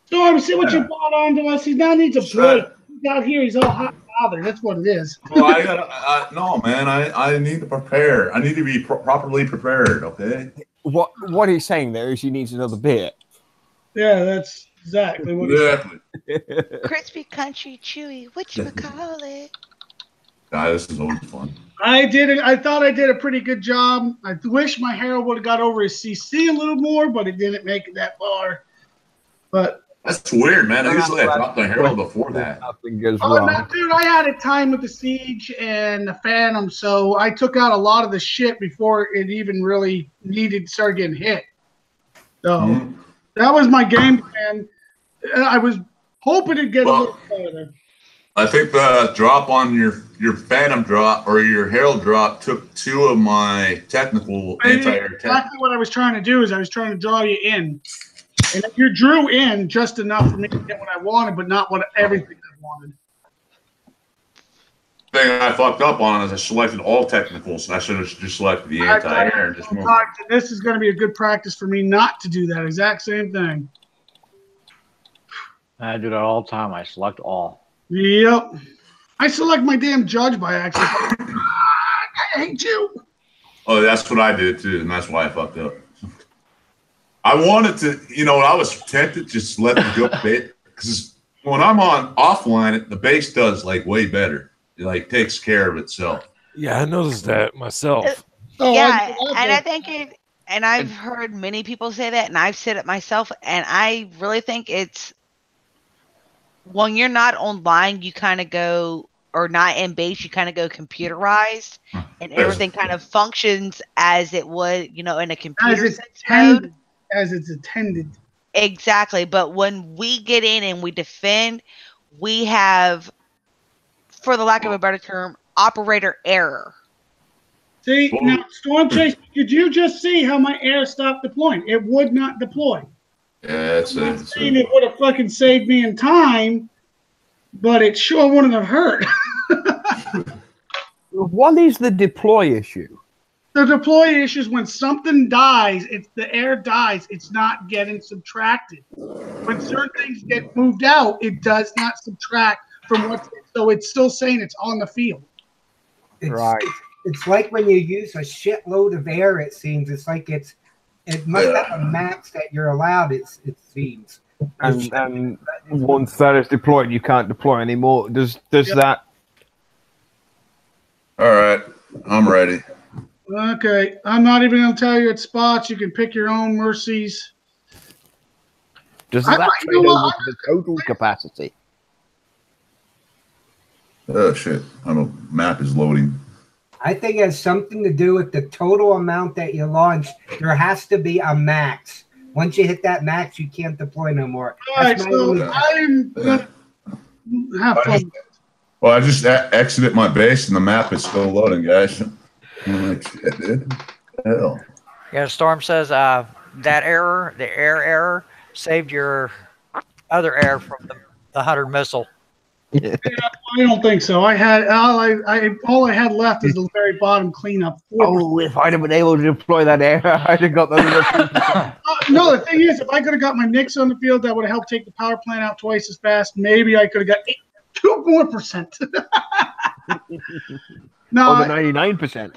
Storm, see what you brought on to us. He now needs a break. He's out here. He's all hot and bothered. That's what it is. Well, no, man. I need to prepare. I need to be properly prepared. Okay. What he's saying there is he needs another bit. Yeah, that's exactly what it is. Exactly. Crispy, country, chewy. What you call it? This is always fun. I thought I did a pretty good job. I wish my Harold would have got over his CC a little more, but it didn't make it that far. But that's weird, man. I usually dropped the Herald before that. Nothing goes no, wrong. dude, I had a time with the Siege and the Phantom, so I took out a lot of the shit before it even really needed to start getting hit. So that was my game plan. I was hoping to get a little better. I think the drop on your Phantom drop or your Herald drop took 2 of my technical anti-air. Exactly what I was trying to do is I was trying to draw you in, and you drew in just enough for me to get what I wanted, but not what everything I wanted. Thing I fucked up on is I selected all technicals, and I should have just selected the anti-air and just moved. This is going to be a good practice for me not to do that exact same thing. I do that all the time. I select all. Yep. I select my damn judge by accident. I hate you. Oh, that's what I did too, and that's why I fucked up. I wanted to, I was tempted to just let the go bit because when I'm on offline, the base does like way better. It like takes care of itself. Yeah, I noticed that myself. Yeah, and I think and I've heard many people say that, and I've said it myself, and I really think it's when you're not online, you kind of go, or not in base, you kind of go computerized, and everything kind of functions as it would, in a computer mode. As it's intended. Exactly. But when we get in and we defend, we have, for the lack of a better term, operator error. See, now, Storm Chase, did you just see how my air stopped deploying? It would not deploy. Yeah, I'm not saying it would have fucking saved me in time, but it sure wouldn't have hurt. What is the deploy issue? The deploy issue is when something dies, the air dies, it's not getting subtracted. When certain things get moved out, it does not subtract from what's so it's still saying it's on the field. Right. It's like when you use a shitload of air, it seems. It's like it must have a max that you're allowed, it seems. And once that is deployed, you can't deploy anymore. Does that... All right, I'm ready. Okay, I'm not even going to tell you its spots. You can pick your own mercies. Does that trade over to the total capacity? Oh, shit. I don't know. Map is loading. I think it has something to do with the total amount that you launch. There has to be a max. Once you hit that max, you can't deploy no more. All right, so I'm going to have fun. Well, I just exited my base, and the map is still loading, guys. I'm like, shit, dude. Hell. Yeah, Storm says that error, the air error, saved your other air from the Hunter missile. Yeah, I don't think so. I had all I had left is the very bottom cleanup. 4%. Oh, if I'd have been able to deploy that air, I'd have got that. No, the thing is, if I could have got my Knicks on the field, that would have helped take the power plant out twice as fast. Maybe I could have got 2 more percent. No, the 99%.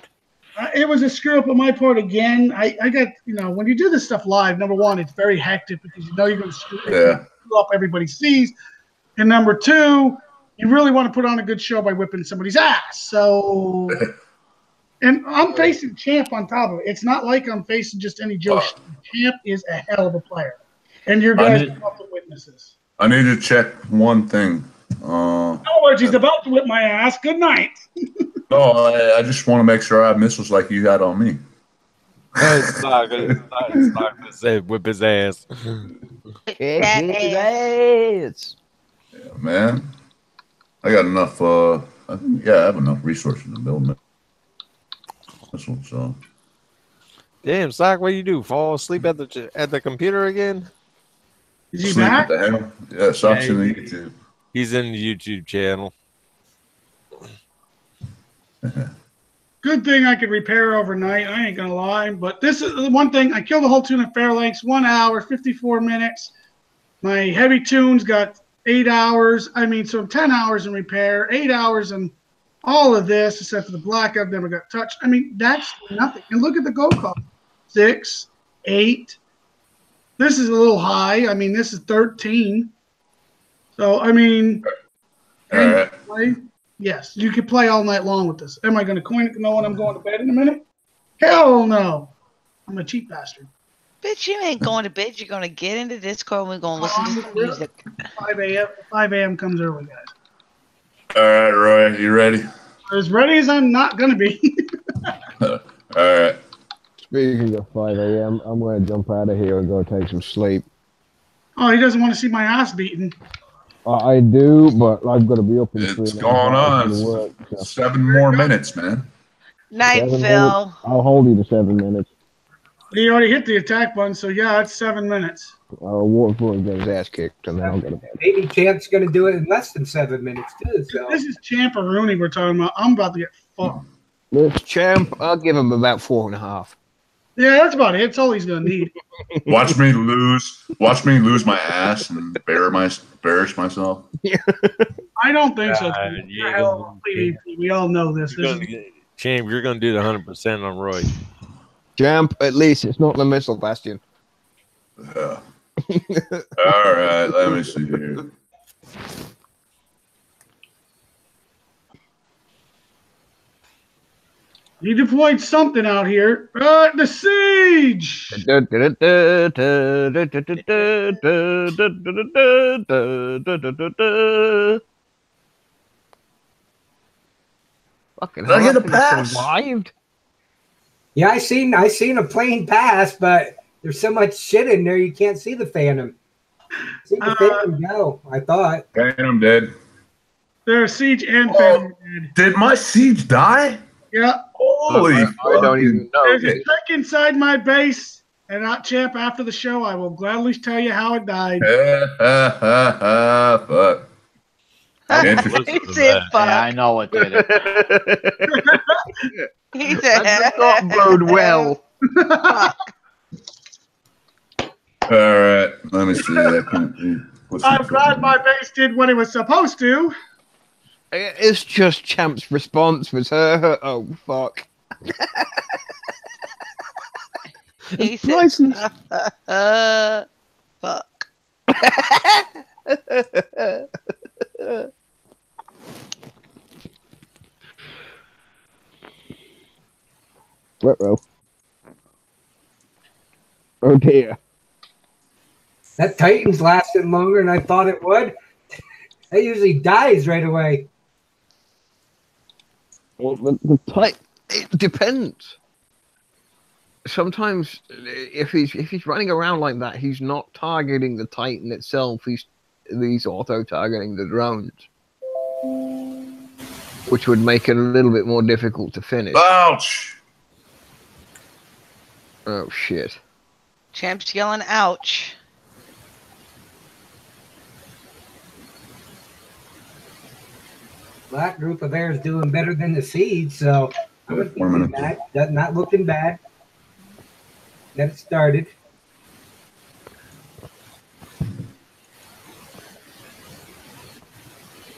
It was a screw up on my part again. I got, when you do this stuff live, number one, it's very hectic because you're going to screw up everybody sees. And number two, you really want to put on a good show by whipping somebody's ass. So, and I'm facing Champ on top of it. It's not like I'm facing just any Joe. Champ is a hell of a player. And your guys are the witnesses. I need to check one thing. No words, he's about to whip my ass. Good night. No, I just want to make sure I have missiles like you had on me. It's not going to say whip his ass. Kick his ass. Yeah, man. I got enough. I have enough resources to build missiles. So. Damn, Sock, what do you do? Fall asleep at the computer again? Is he back? What the hell? Yeah, Sock's in the YouTube. He's in the YouTube channel. Good thing I could repair overnight. I ain't gonna lie, but this is the one thing. I killed the whole tune at Fairlanks, 1 hour, 54 minutes. My heavy tunes got 8 hours. So I'm 10 hours in repair, 8 hours in all of this, except for the black I've never got touched. That's nothing. And look at the gold cost. 6, 8. This is a little high. This is 13. So, yes, you could play all night long with this. Am I going to coin it to know when I'm going to bed in a minute? Hell no. I'm a cheap bastard. Bitch, you ain't going to bed. You're going to get into Discord and we're going to listen to some music. 5 a.m. comes early, guys. All right, Roy, you ready? As ready as I'm not going to be. All right. Speaking of 5 a.m., I'm going to jump out of here and go take some sleep. Oh, he doesn't want to see my ass beaten. I do, but I've got to be up in It's 3.5 going hours on. to work. So. 7 more minutes, man. Night, 7 Phil. minutes. I'll hold you to 7 minutes. He already hit the attack button, so yeah, it's 7 minutes. What for get his ass kicked, and then I'll get it back. Maybe Champ's going to do it in less than 7 minutes too. So This is Champ or Rooney we're talking about. I'm about to get fucked. This Champ, I'll give him about 4.5. Yeah, that's about it. That's all he's gonna need. Watch me lose. Watch me lose my ass and embarrass myself. I don't think so. God, You're a hell of a PvP. We all know this. Champ, you're going to do the 100% on Roy. Champ, at least it's not the missile bastion. Yeah. All right, let me see here. He deployed something out here. The siege. Fucking Did I hell, get a pass? Survived. yeah, I seen a plane pass, but there's so much shit in there you can't see the Phantom. See the Phantom go. I thought. Phantom dead. There's siege and Phantom dead. Did my siege die? Yeah. Holy I don't even know. There's a trick inside my base, and not Champ. After the show, I will gladly tell you how it died. Fuck. He said, "Fuck." Yeah, I know it did it. He said, That does not bode well. "Fuck." All right, let me see. I can't. I'm glad my base did what it was supposed to. It's just Champ's response was her. Oh fuck. He said, Priceless. "Fuck." Ruh-roh. Oh dear. That Titan's lasted longer than I thought it would. It usually dies right away. Well, the type, it depends. Sometimes, if he's running around like that, he's not targeting the Titan itself. He's auto targeting the drones, which would make it a little bit more difficult to finish. Ouch! Oh shit! Champ's yelling, "Ouch." That group of air is doing better than the Siege, so I would think that not looking bad. That it started.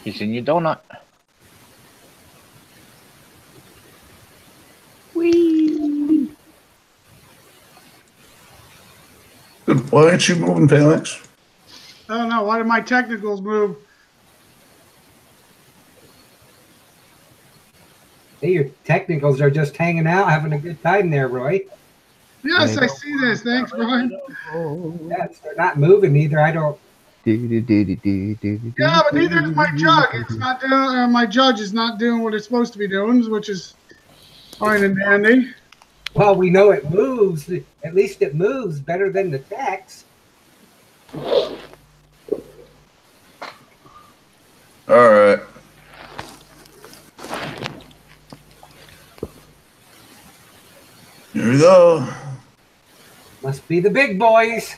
He's in your donut. Whee! Why aren't you moving, Felix? I don't know. Why did my technicals move? Hey, your technicals are just hanging out, having a good time there, Roy. Yes, I see this. Thanks, Brian. Yes, they're not moving either. I don't. Yeah, but neither is my jug. It's not doing. My judge is not doing what it's supposed to be doing, which is fine and dandy. Well, we know it moves. At least it moves better than the techs. All right. Here we go. Must be the big boys.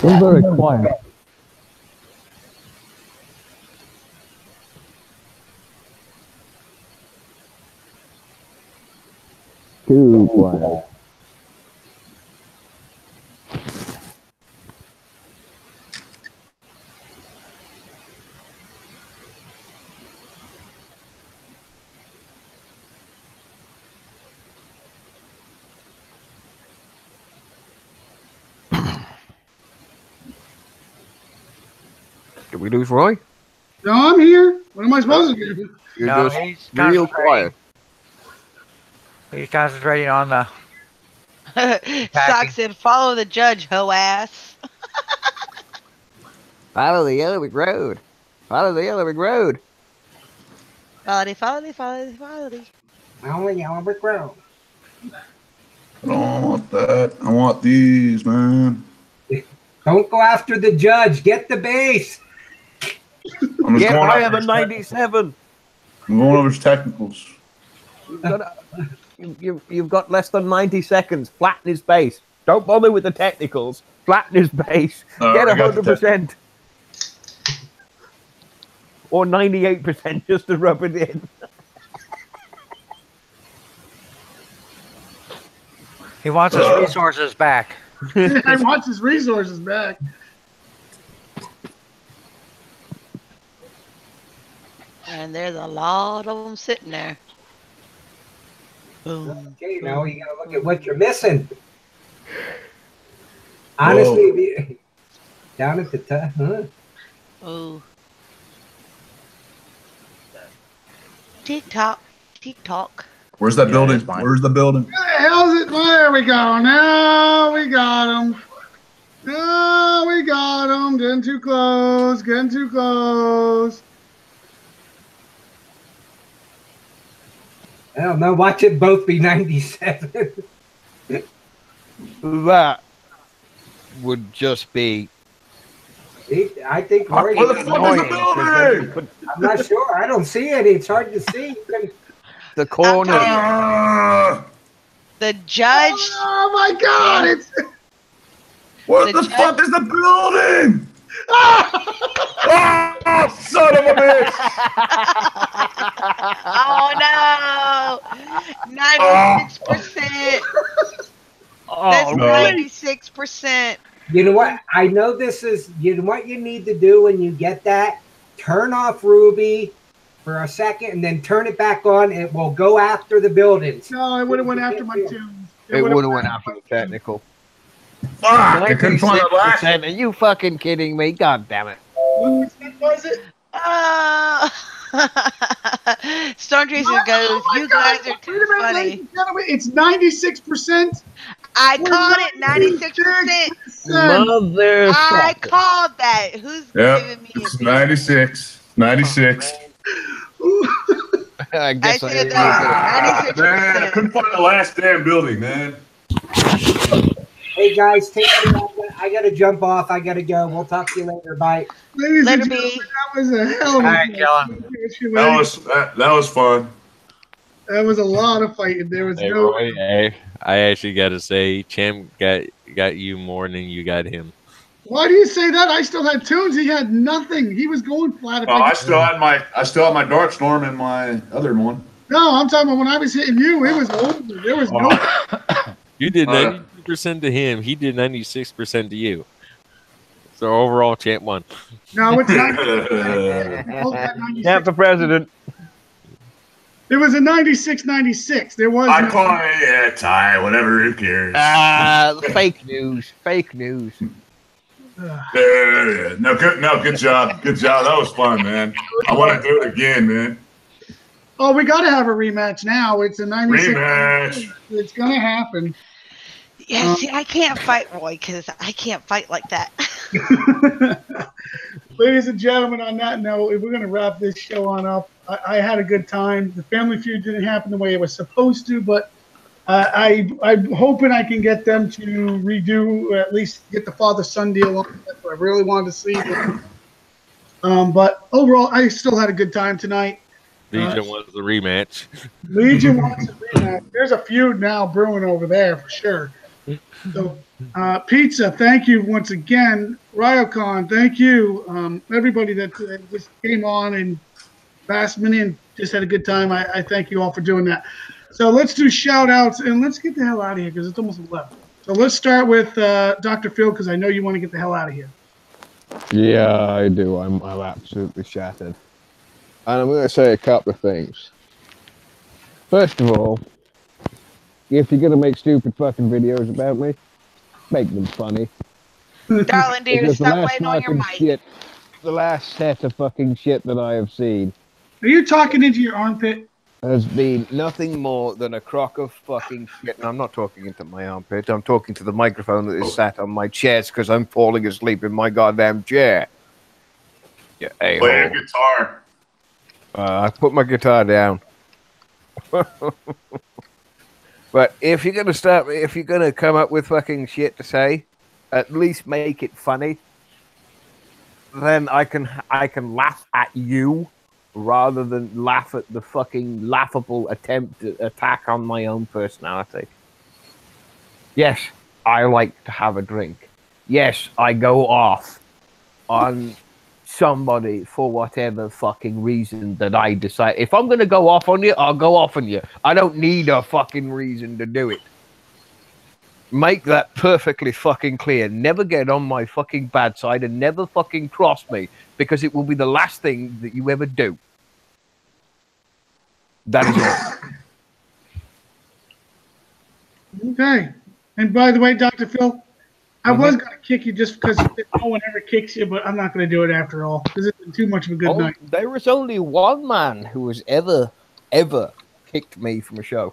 I'm very quiet. Too quiet. we lose Roy? No, I'm here. What am I supposed to do? You're No, just he's real quiet. He's concentrating on the. Sock said, "Follow the judge, hoe ass." Follow the yellow brick road. Follow the yellow brick road. Follow the. Follow the yellow brick road. I don't want that. I want these, man. Don't go after the judge. Get the base. I'm just Get going higher over than 97. I'm going over his technicals. You've got less than 90 seconds. Flatten his base. Don't bother with the technicals. Flatten his base. Get 100%. Or 98% just to rub it in. He wants his resources back. He wants his resources back. And there's a lot of them sitting there. Boom. Okay, now you gotta look at what you're missing. Honestly, down at the top, huh? Oh. Tick-tock. Tick-tock. Where's that building? Where's the building? Where the hell is it? There we go. Now we got him. Now we got him. Getting too close. Getting too close. I don't know. Watch it both be 97. That would just be. I think Roy. Where the fuck is the building? I'm not sure. I don't see it. It's hard to see. The corner. The judge. Oh my God! It's. What the fuck is the building? Oh, son of a bitch! Oh no! 96%. That's no. 96%. You know what? I know this is. You know what you need to do when you get that? Turn off Ruby for a second and then turn it back on. It will go after the buildings. No, it would have went after my tunes. It would have went after the technical. Fuck! I couldn't find the last. Are you fucking kidding me? God damn it! What was it? Storm Tracer goes, you guys are too funny. It's 96%. I called it 96%. Motherfucker. I called that. Who's giving me It's 96. 96. I guess I said that. Man, I couldn't find the last damn building, man. Hey guys, take care. I gotta jump off. I gotta go. We'll talk to you later. Bye. Ladies Let and it gentlemen, be. that was a hell of a That was fun. That was a lot of fighting. There was Hey, no. Roy, hey, I actually got to say, Champ got you more than you got him. Why do you say that? I still had tunes. He had nothing. He was going flat. Oh, I still had my Dark Storm and my other one. No, I'm talking about when I was hitting you. It was over. There was no. You did 92% to him. He did 96% to you. So overall, Champ won. No, it's not. Champ the president. It was a 96-96. There was. I call it a tie. Whatever. Who cares? Fake news. Fake news. Yeah. No, good job. Good job. That was fun, man. I want to do it again, man. Oh, we got to have a rematch now. It's a 96. Rematch. It's gonna happen. Yeah, see, I can't fight Roy because I can't fight like that. Ladies and gentlemen, on that note, we're going to wrap this show on up. I had a good time. The Family Feud didn't happen the way it was supposed to, but I'm hoping I can get them to redo, or at least get the father-son deal on. That's what I really wanted to see. But overall, I still had a good time tonight. Legion wants the rematch. Legion wants a rematch. There's a feud now brewing over there for sure. So, Pizza, thank you once again. Ryocon, thank you. Everybody that just came on and last minute and just had a good time. I thank you all for doing that. So let's do shout outs and let's get the hell out of here because it's almost 11. So let's start with Dr. Phil because I know you want to get the hell out of here. Yeah, I do. I'm absolutely shattered. And I'm going to say a couple of things. First of all, if you're going to make stupid fucking videos about me, make them funny. Darling dear, Because the stop last waiting on your fucking mic. shit, the last set of fucking shit that I have seen Are you talking into your armpit? has been nothing more than a crock of fucking shit. And I'm not talking into my armpit. I'm talking to the microphone that is sat on my chest because I'm falling asleep in my goddamn chair. Yeah, Play a guitar. I put my guitar down. But if you're gonna come up with fucking shit to say, at least make it funny. Then I can laugh at you rather than laugh at the fucking laughable attack on my own personality. Yes, I like to have a drink. Yes, I go off on somebody for whatever fucking reason that I decide. If I'm going to go off on you, I'll go off on you. I don't need a fucking reason to do it. Make that perfectly fucking clear. Never get on my fucking bad side and never fucking cross me, because it will be the last thing that you ever do. That is all. Okay. And by the way, Dr. Phil, I was going to kick you just because no one ever kicks you, but I'm not going to do it after all because it's been too much of a good night. There was only one man who has ever kicked me from a show.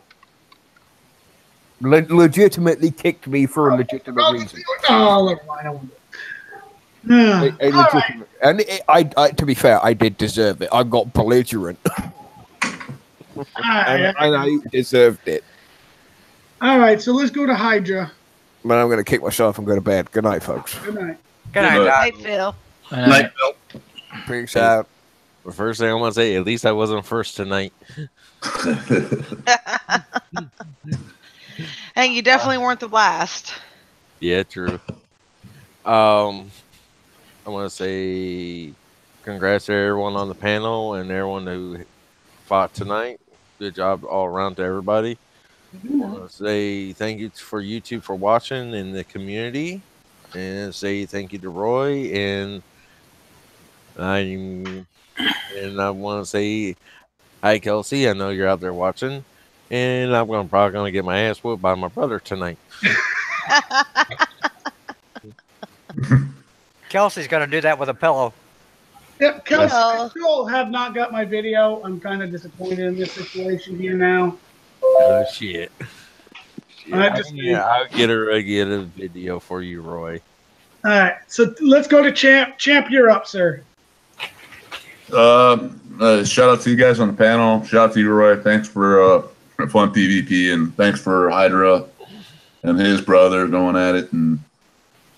Legitimately kicked me for a legitimate reason. Oh, never mind. I won't do it. A legitimate, and I, to be fair, I did deserve it. I got belligerent, and I deserved it. All right, so let's go to Hydra. But I'm going to kick myself and go to bed. Good night, folks. Good night. Good night, Good Doc. night, Phil. Good night, Phil. Peace out. The first thing I want to say, at least I wasn't first tonight. And you definitely weren't the last. Yeah, true. I want to say congrats to everyone on the panel and everyone who fought tonight. Good job all around to everybody. I want to say thank you for YouTube for watching in the community, and say thank you to Roy, and I want to say hi, Kelsey. I know you're out there watching, and I'm probably gonna get my ass whooped by my brother tonight. Kelsey's going to do that with a pillow. Yep, Kelsey, I still have not got my video. I'm kind of disappointed in this situation here now. Oh shit! I'll get a video for you, Roy. All right, so let's go to Champ. Champ, you're up, sir. Shout out to you guys on the panel. Shout out to you, Roy. Thanks for fun PvP, and thanks for Hydra and his brother going at it, and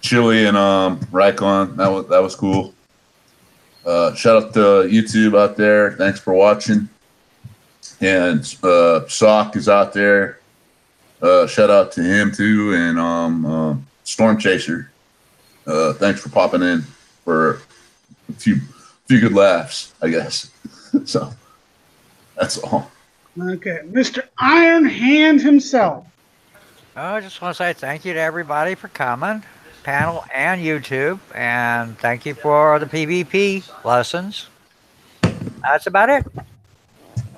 Chili and Rycon. That was cool. Shout out to YouTube out there. Thanks for watching. And Sock is out there. Shout out to him too, and Storm Chaser. Thanks for popping in for a few good laughs, I guess. So that's all. Okay, Mr. Iron Hand himself. I just want to say thank you to everybody for coming, panel and YouTube, and thank you for the PvP lessons. That's about it.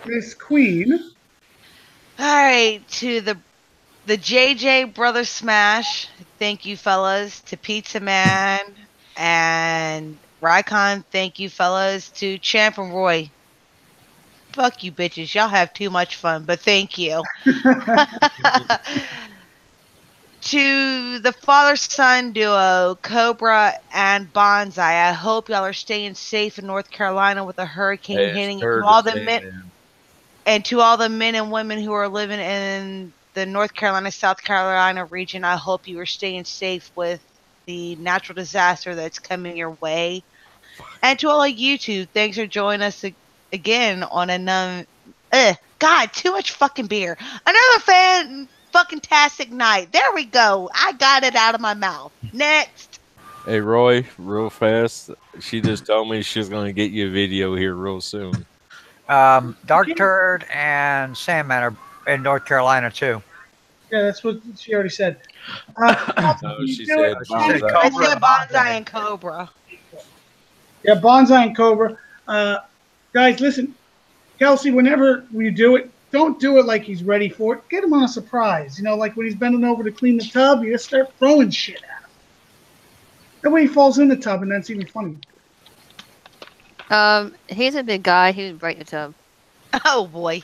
Miss Queen. All right, to the JJ Brother Smash. Thank you, fellas. To Pizza Man and Rycon. Thank you, fellas. To Champ and Roy. Fuck you, bitches. Y'all have too much fun, but thank you. To the father-son duo, Cobra and Bonsai. I hope y'all are staying safe in North Carolina with a hurricane hitting. To all the men, and to all the men and women who are living in the North Carolina, South Carolina region, I hope you are staying safe with the natural disaster that's coming your way. And to all of YouTube, thanks for joining us again on another. God, too much fucking beer. Another fucking tastic night. There we go. I got it out of my mouth. Next. Hey Roy, real fast. She just told me she's gonna get you a video here real soon. Dark Turd and Sandman are in North Carolina too. Yeah, that's what she already said. No, she said I said Bonsai and Cobra. Yeah, Bonsai and Cobra. Guys, listen. Kelsey, whenever we do it, don't do it like he's ready for it. Get him on a surprise. You know, like when he's bending over to clean the tub, you just start throwing shit at him. That way he falls in the tub, and that's even funny. He's a big guy. He would break the tub. Oh boy.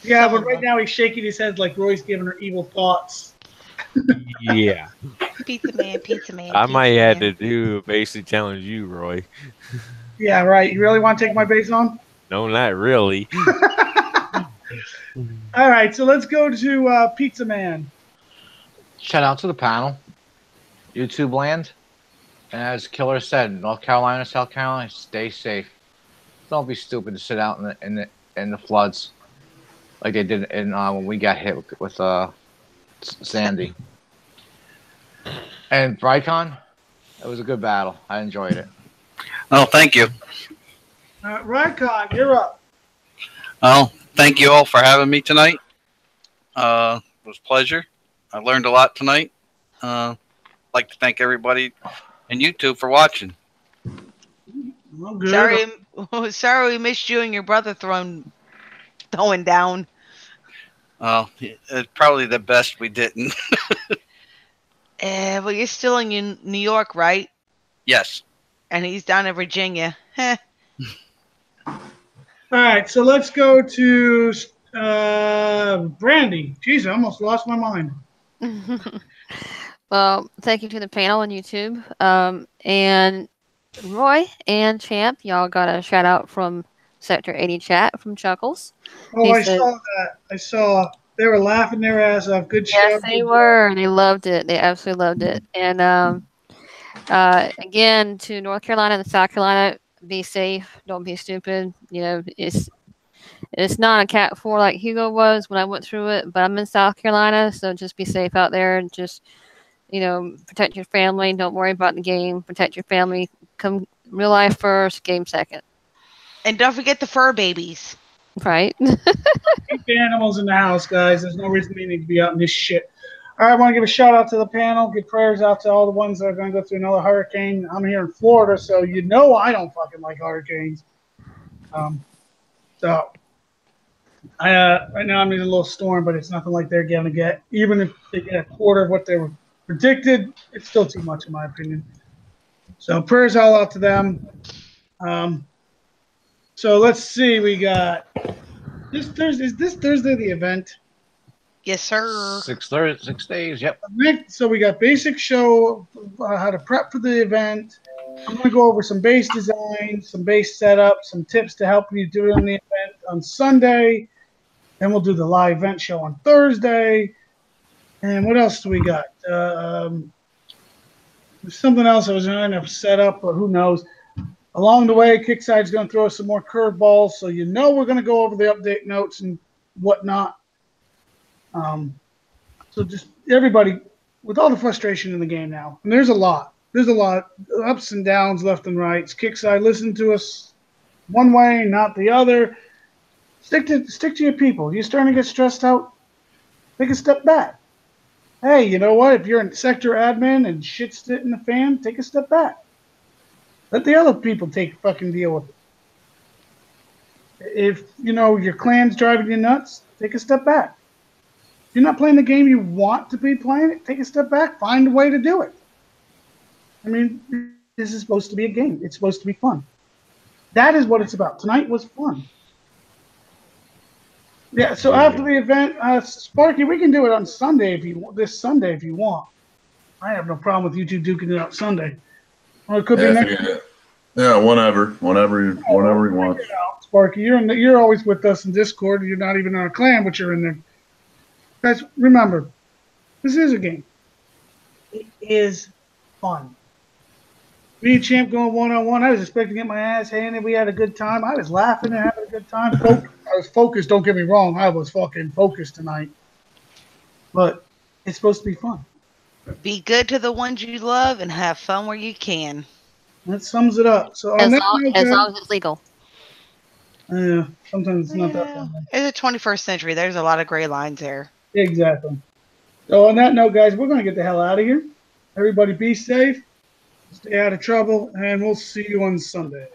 Yeah, but Someone right now he's shaking his head like Roy's giving her evil thoughts. Yeah. Pizza man, pizza man. I pizza might have man. to do basically challenge you, Roy. Yeah, right. You really want to take my base on? No, not really. All right, so let's go to Pizza Man. Shout out to the panel, YouTube land, and as Killer said, North Carolina, South Carolina, stay safe. Don't be stupid to sit out in the floods like they did in when we got hit with Sandy. And Brycon, it was a good battle. I enjoyed it. Oh, thank you. Rycon, you're up. Oh, thank you all for having me tonight. It was a pleasure. I learned a lot tonight. I'd like to thank everybody and YouTube for watching. Well, good. Sorry we missed you and your brother throwing down. It's probably the best we didn't. Well, you're still in New York, right? Yes. And he's down in Virginia. All right, so let's go to Brandy. Jeez, I almost lost my mind. Well, thank you to the panel on YouTube. And Roy and Champ, y'all got a shout out from Sector 80 chat from Chuckles. Oh, He I said- saw that. I saw they were laughing their ass off. Good show. Yes, they were. They loved it. They absolutely loved it. And again, to North Carolina and South Carolina, be safe. Don't be stupid. You know, it's not a Cat 4 like Hugo was when I went through it, but I'm in South Carolina, so just be safe out there and just, you know, protect your family. Don't worry about the game. Protect your family. Come real life first, game second. And don't forget the fur babies. Right. Keep the animals in the house, guys. There's no reason they need to be out in this shit. All right, I want to give a shout out to the panel. Give prayers out to all the ones that are going to go through another hurricane. I'm here in Florida, so you know I don't fucking like hurricanes. So right now I'm in a little storm, but it's nothing like they're going to get. Even if they get a quarter of what they were predicted, it's still too much in my opinion. So prayers all out to them. So let's see. We got this Thursday. Is this Thursday the event? Yes, sir. 6 days. Yep. So we got basic show, how to prep for the event. I'm going to go over some base design, some base setup, some tips to help you do in the event on Sunday. Then we'll do the live event show on Thursday. And what else do we got? There's something else I was trying to set up, but who knows. Along the way, Kickside's going to throw us some more curveballs, so you know we're going to go over the update notes and whatnot. So just everybody, with all the frustration in the game now, and there's a lot ups and downs, left and rights. Kickside, listen to us one way, not the other. Stick to your people. You're starting to get stressed out. Take a step back. Hey, you know what? If you're in sector admin and shit's hitting the fan, take a step back. Let the other people take fucking deal with it. If you know your clan's driving you nuts, take a step back. If you're not playing the game you want to be playing it, take a step back. Find a way to do it. I mean, this is supposed to be a game. It's supposed to be fun. That is what it's about. Tonight was fun. Yeah. So after the event, Sparky, we can do it on Sunday this Sunday if you want. I have no problem with you two duking it out Sunday. Or it could be next. Yeah, whenever you want. Sparky, you're always with us in Discord. You're not even in our clan, but you're in there. Guys, remember, this is a game. It is fun. Me and Champ going one-on-one. I was expecting to get my ass handed. We had a good time. I was laughing and having a good time. I was focused. Don't get me wrong. I was fucking focused tonight. But it's supposed to be fun. Be good to the ones you love and have fun where you can. That sums it up. So as long as it's legal. Yeah, sometimes it's not that fun. It's the 21st century. There's a lot of gray lines there. Exactly. So on that note, guys, we're going to get the hell out of here. Everybody be safe. Stay out of trouble, and we'll see you on Sunday.